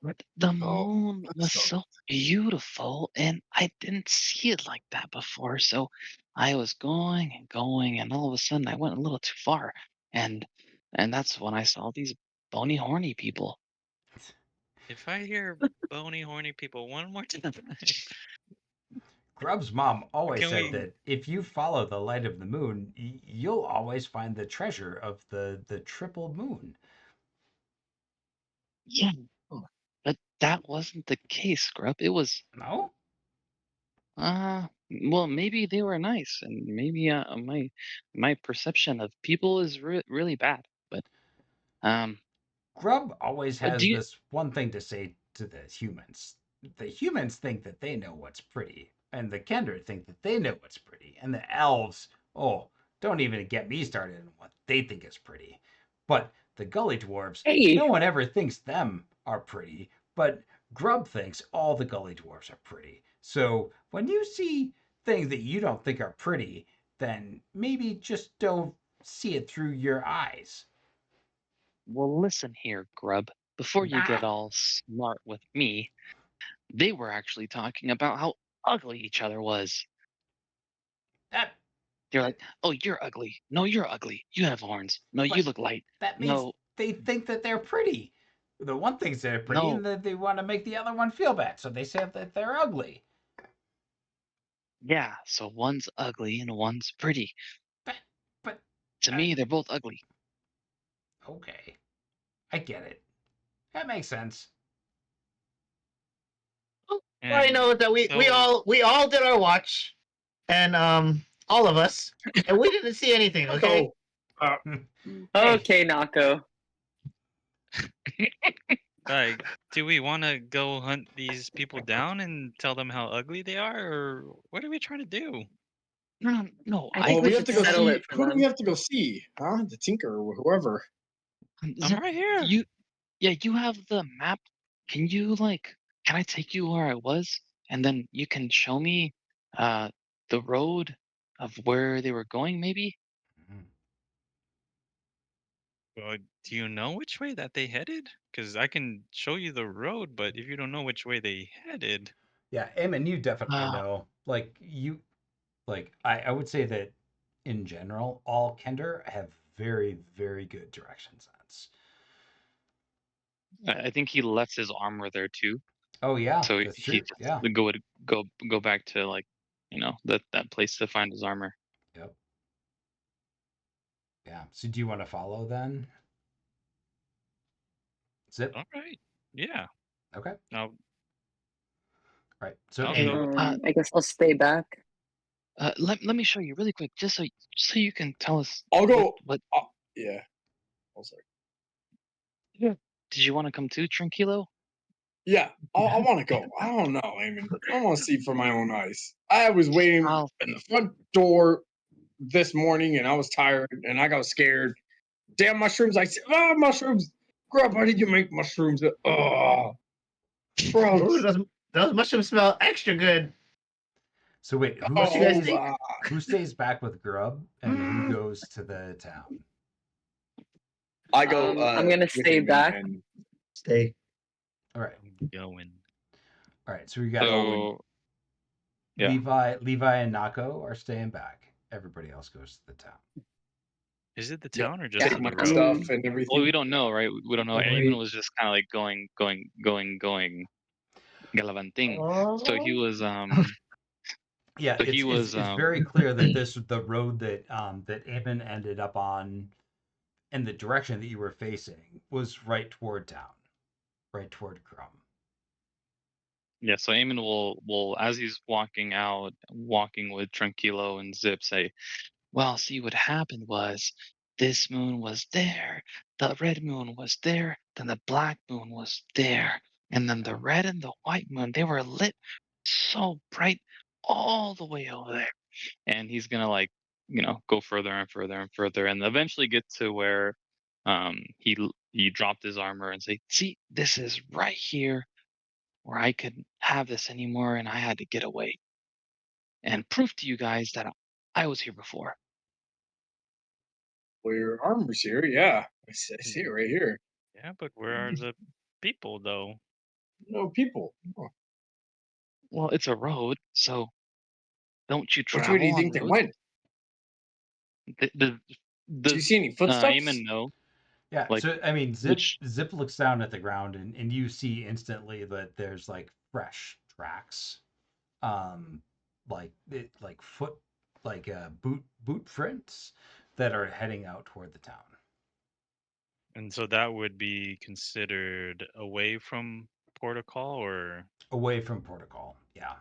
But the Oh, moon that's was so. so beautiful, and I didn't see it like that before. So I was going and going, and all of a sudden I went a little too far, and and that's when I saw these bony, horny people. If I hear bony, horny people one more time, Grub's mom always can said we? that if you follow the light of the moon, you'll always find the treasure of the triple moon. Yeah, Oh, but that wasn't the case, Grub. It was, No? well, maybe they were nice, and maybe my perception of people is really bad. But um, Grub always do has you? this one thing to say to the humans. The humans think that they know what's pretty, and the Kender think that they know what's pretty, and the elves, oh, don't even get me started on what they think is pretty. But the gully dwarves, no Hey, one ever thinks them are pretty, but Grub thinks all the gully dwarves are pretty. So when you see things that you don't think are pretty, then maybe just don't see it through your eyes. Well, listen here, Grub. Before you get Ah, all smart with me, they were actually talking about how ugly each other was. that They're like, "Oh, you're ugly. No, you're ugly. You have horns. No, you but look light. that means No, they think that they're pretty. The one thinks they're pretty, no, and that they want to make the other one feel bad, so they say that they're ugly. yeah. So one's ugly and one's pretty. But, but, To uh, me, they're both ugly." okay, I get it. That makes sense. All I And know is that so, we all did our watch, and all of us, and we didn't see anything. Okay. Oh, uh, Hey, okay, Nako. like, do we want to go hunt these people down and tell them how ugly they are, or what are we trying to do? No, no, no. I I think well, we we think have should to go that settle it see. for Who do we them. have to go see? Huh? The Tinker or whoever. I'm Zip, right here. you, yeah, you have the map. Can you can I take you where I was, and then you can show me uh the road of where they were going, maybe? Do you know which way that they headed? Because I can show you the road, but if you don't know which way they headed, yeah, Eamon, you definitely Uh, know. I would say that in general, all Kender have very, very good direction sense. I think he left his armor there too, Oh yeah, so that's he true. just Yeah, would go back to that place to find his armor. yep, yeah. So do you want to follow then? Zip. all right. Yeah. Okay. I'll All right. So I'll Eamon. go. I guess I'll stay back. Let me show you really quick, just so you can tell us I'll go. what. Yeah. Oh, sorry. Yeah. Did you want to come too, Tranquilo? Yeah, I want to go. I don't know, Eamon. I want to see for my own eyes. I was waiting I'll. in the front door this morning, and I was tired, and I got scared. Damn mushrooms! I said, mushrooms! Grub, why did you make mushrooms? Oh, Ooh, gross. those mushrooms smell extra good. So wait, What you guys Oh, think? who stays back with Grub and who goes to the town? I go I'm gonna with stay Eamon back. and Stay. All right. I'm going. All right. So we got going. So yeah. Levi and Nako are staying back. Everybody else goes to the town. Is it the Yep. town or just Yeah, to Take the my road? stuff and Well, we everything. don't know, right? We don't know. Eamon Wait. was just kind of like going, galavanting. So he Oh. was Yeah, so he was it's very clear that this the road that Eamon ended up on and the direction that you were facing was right toward town, right toward Crum. Yeah, so Eamon will as he's walking out, walking with Tranquilo and Zip, say, "Well, see what happened was this moon was there, the red moon was there, then the black moon was there, and then the Yeah. red and the white moon, they were lit so bright all the way over there." And he's gonna go further and further and further, and eventually get to where he he dropped his armor and say, "See, this is right here where I couldn't have this anymore, and I had to get away and prove to you guys that I was here before." Well, your armor's here. Yeah, I see it right here. Yeah, but where are the people though? No people. Oh, Well, it's a road, so don't you which way do travel you on think they roads? went? The the, Do you the see any footsteps? Aemon no. Yeah, Like so I mean, which Zip looks down at the ground, and you see instantly that there's like fresh tracks, um, like foot, like boot prints that are heading out toward the town, And so that would be considered away from protocol, or away from Portugal. Yeah,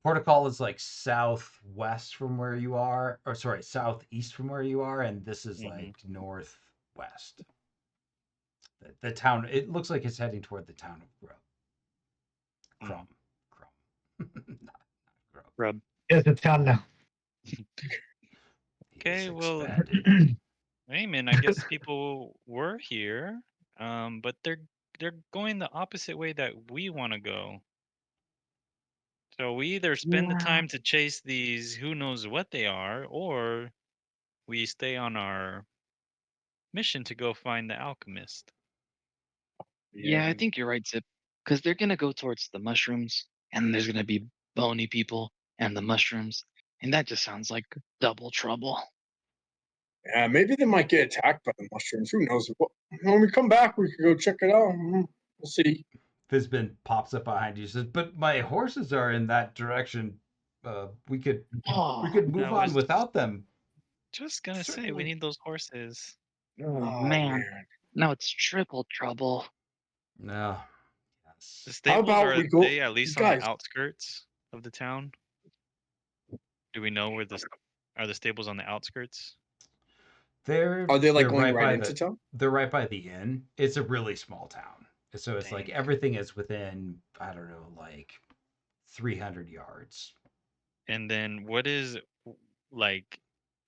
Portugal is like southwest from where you are, or sorry, southeast from where you are, and this is Mhm. like northwest. The town. It looks like it's heading toward the town of Crum. Not Grub. rub? It's a town now. He is Okay, well, expanded. Raymond, I guess people were here, but they're going the opposite way that we want to go. So we either spend the Yeah. time to chase these who knows what they are, or we stay on our mission to go find the alchemist. Yeah, I Yeah. think you're right, Zip. Because they're gonna go towards the mushrooms, and there's gonna be bony people and the mushrooms, and that just sounds like double trouble. Yeah, maybe they might get attacked by the mushrooms. Who knows? When we come back, we could go check it out. We'll see. Fizbin pops up behind you. Says, "But my horses are in that direction. We could Oh, move I on was without them. just gonna say we Certainly." need those horses. oh Oh man, man. now it's triple trouble. No. The Yes. How stables, about are we go, they at you least on the guys? outskirts of the town? Do we know where are the stables on the outskirts? Are they like They're going right right by into town? the inn. It's a really small town. So it's like Dang. everything is within, I don't know, like 300 yards. And then what is like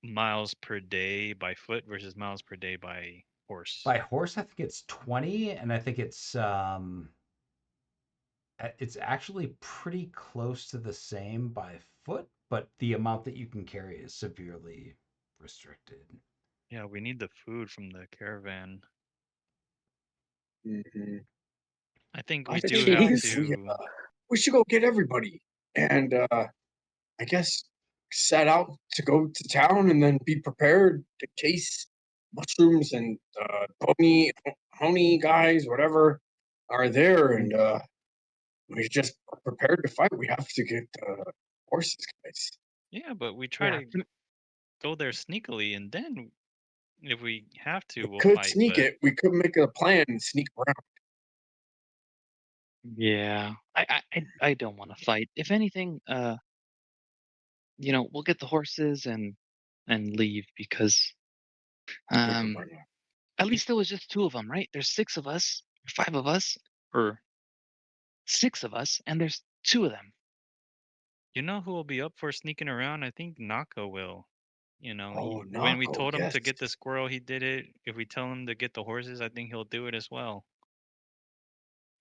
miles per day by foot versus miles per day by horse? By horse, I think it's 20, and I think it's actually pretty close to the same by foot, but the amount that you can carry is severely restricted. Yeah, we need the food from the caravan. Hmm. I think I we do think have Jeez. to. we should go get everybody, and I guess set out to go to town, and then be prepared to chase mushrooms and pony guys, whatever are there, and we just are prepared to fight. We have to get horses, guys. Yeah, but we try Yeah, to go there sneakily, and then if we have to, We we'll could fight. sneak But it. We could make a plan and sneak around. yeah. I don't want to fight. If anything, we'll get the horses and leave because We could um run. at least there was just two of them, right? There's six of us, or five of us, or six of us, and there's two of them. you know who will be up for sneaking around? I think Naka will. Oh, When we Nako, told him yes. to get the squirrel, he did it. If we tell him to get the horses, I think he'll do it as well.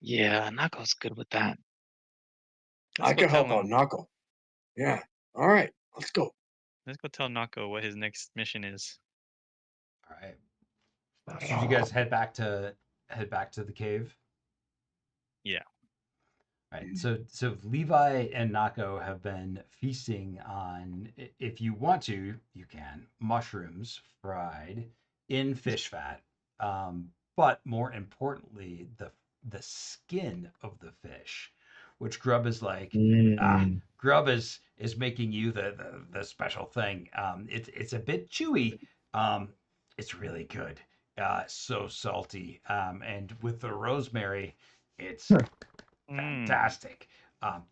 Yeah, Nako's good with that. Let's I go can tell help out him. Nako. Yeah. All right. Let's go. Let's go tell Nako what his next mission is. All right. Should you guys head back to the cave? Yeah. Right. So Levi and Nako have been feasting on, if you want to, you can, mushrooms fried in fish fat. But more importantly, the skin of the fish, which Grub is like, Mm. Grub is making you the special thing. It's a bit chewy. It's really good. So salty. And with the rosemary, it's Mm. fantastic.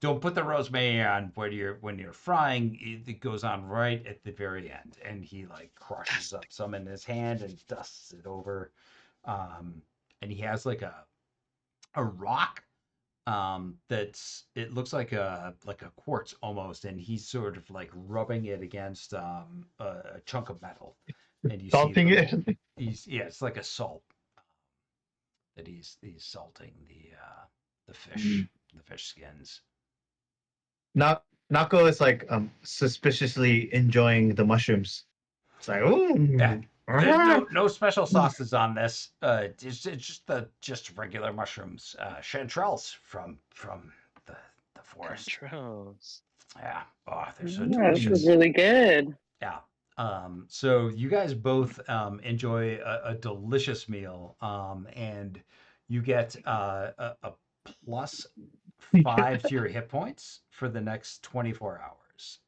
Don't put the rosemary on when you're frying. It goes on right at the very end, and he like crushes up some in his hand and dusts it over. And he has like a rock that's it looks like a quartz almost, and he's sort of like rubbing it against a chunk of metal, and you see Salting the it. he's yeah, it's like a salt. that he's salting the fish skins. Nako is like suspiciously enjoying the mushrooms. It's like, ooh. Yeah. There's no special sauces on this. It's just regular mushrooms, chanterelles from the forest. Controls. Yeah. Oh, they're so Yeah, this is delicious. really good. Yeah. So you guys both enjoy a delicious meal, and you get a plus 5 to your hit points for the next 24 hours.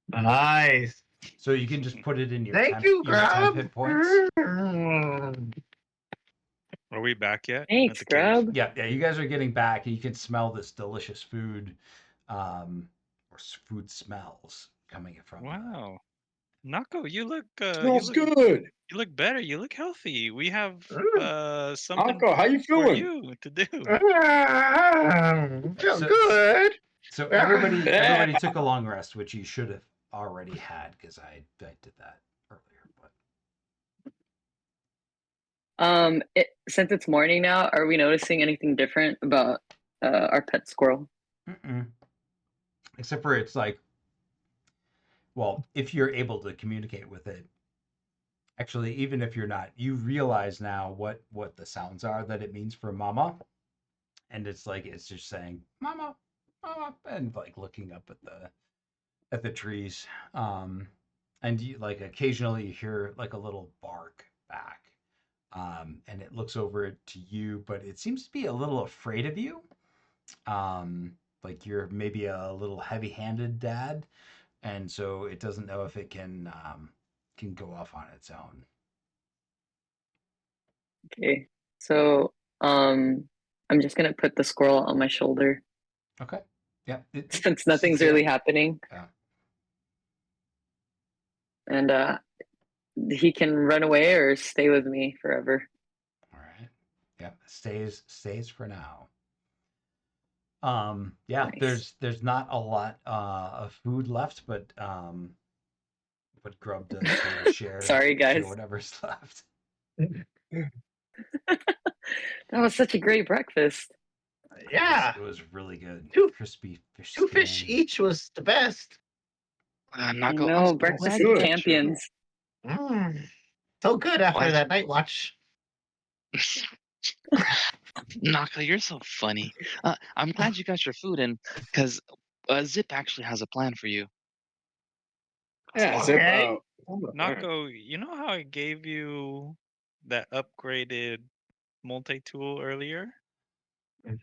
Nice. So you can just put it in your Thank temp, you, your temp Grub. hit points. Are we back yet? At Thanks, the cave? Grub. Yeah, you guys are getting back, and you can smell this delicious food, food smells coming from. Wow. Nako, you look Smells good. you look better. You look healthy. We have something Uncle, how you for feeling? you to do. Feel So- good. So Yeah. everybody took a long rest, which you should have already had because I did that earlier. But Since it's morning now, are we noticing anything different about our pet squirrel? mm-mm. Except for it's like, well, if you're able to communicate with it, actually, even if you're not, you realize now what the sounds are that it means for mama, and it's like it's just saying mama, mama, and like looking up at the trees, and you like occasionally you hear like a little bark back, and it looks over to you, but it seems to be a little afraid of you, like you're maybe a little heavy-handed dad, and so it doesn't know if it can go off on its own. Okay, so I'm just gonna put the squirrel on my shoulder Okay. Yeah. since nothing's really happening, Yeah. and he can run away or stay with me forever. All right. Yeah. Stays for now. Yeah. Nice. There's not a lot of food left, but Grub does sort of share Sorry, guys. whatever's left. That was such a great breakfast. Yeah. It was really good. Two- Crispy fish. 2 fish skin. each was the best. Nako, No, I'm breakfast glad of you good. got your- champions. So good after What? that night watch. Naka, you're so funny. I'm glad you got your food, and because Zip actually has a plan for you. Yeah, Zip. Okay. Nako, you know how I gave you that upgraded multi-tool earlier?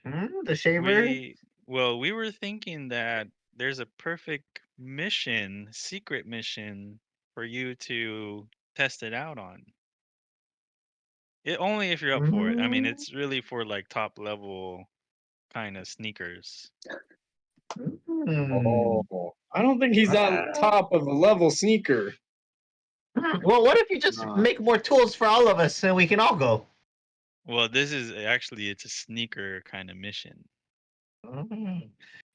The shaver. We were thinking that there's a perfect mission, secret mission for you to test it out on. It only if you're up for it. I mean, it's really for like top level kind of sneakers. Oh, I don't think he's on top of the level sneaker. Well, what if you just make more tools for all of us and we can all go? Well, this is actually it's a sneaker kind of mission.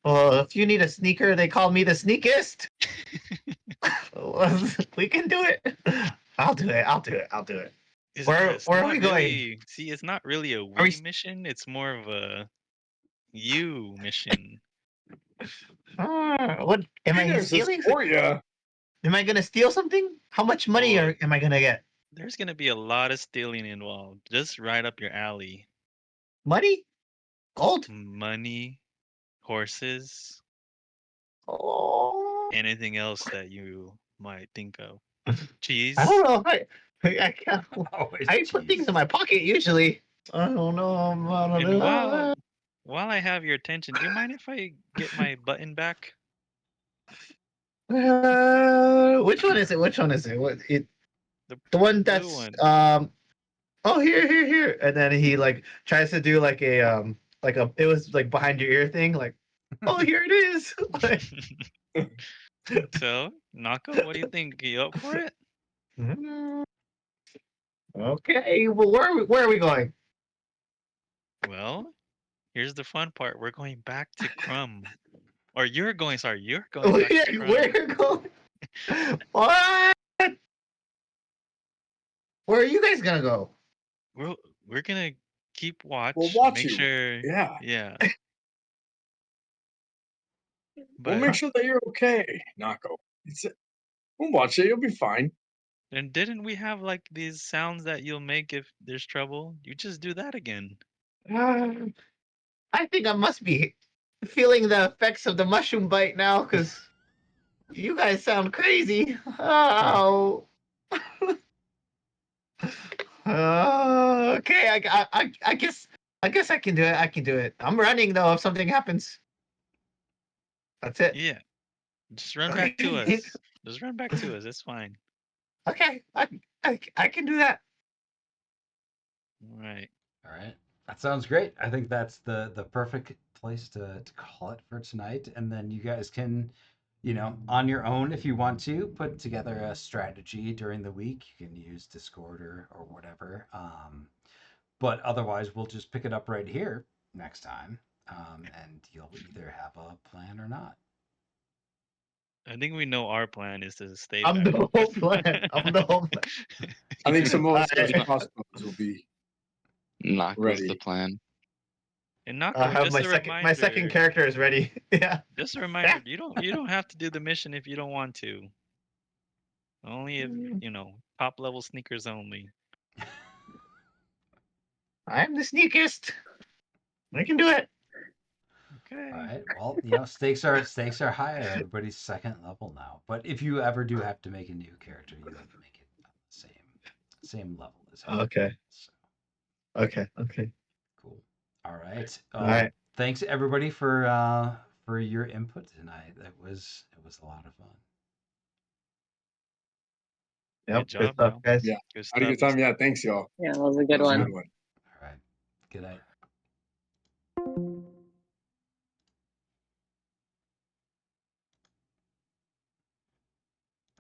Well, if you need a sneaker, they call me the sneakest. We can do it. I'll do it. Where are we going? See, it's not really a we- we mission. It's more of a you mission. What am I There's a stealing? for ya. Am I gonna steal something? How much money Well- am I gonna get? There's gonna be a lot of stealing involved. Just right up your alley. Money? Gold? Money, horses, Oh, anything else that you might think of. Cheese. I don't know. I can't. Always I put things cheese. in my pocket usually. I don't know. And while I have your attention, do you mind if I get my button back? Which one is it? What the one blue that's one. oh here. And then he like tries to do like a it was like behind your ear thing, like, oh here it is. So, Nako, what do you think? You up for it? Okay, well where are we going? Well, here's the fun part. We're going back to Crumb. Or you're going back to Crumb. We're going. What? Where are you guys gonna go? We're gonna keep watch. We'll watch Make you. sure. Yeah. Yeah. We'll But make sure that you're okay, Nako. We'll watch it. You'll be fine. and didn't we have like these sounds that you'll make if there's trouble? You just do that again. I think I must be feeling the effects of the mushroom bite now, because you guys sound crazy. Oh. Okay, I guess I can do it. I can do it. I'm running though. If something happens, that's it. Yeah. Just run back to us. Just run back to us. It's fine. Okay, I can do that. All right. All right. That sounds great. I think that's the perfect place to call it for tonight. And then you guys can, on your own, if you want to, put together a strategy during the week. You can use Discord or whatever. But otherwise, we'll just pick it up right here next time. And you'll either have a plan or not. I think we know our plan is to stay I'm back. the whole plan. I'm the whole plan. I think some of those Alright. crossbows will be Knock was the ready. plan. And I Nako, have just a my second reminder. character is ready. Yeah. Just a reminder. You don't have to do the mission if you don't want to. Only if top level sneakers only. I'm the sneakest. I can do it. Okay. All right. Well, stakes are higher. Everybody's second level now. But if you ever do have to make a new character, you have to make it on the same level as him. Okay. So, Okay. cool. All right. All right. Thanks everybody for your input tonight. It was a lot of fun. Yep. Good job, stuff, y'all. guys. Yeah. Good Had a stuff. good time. Yeah. Thanks, y'all. Yeah, that was a That good was a one. good one. All right. Good night.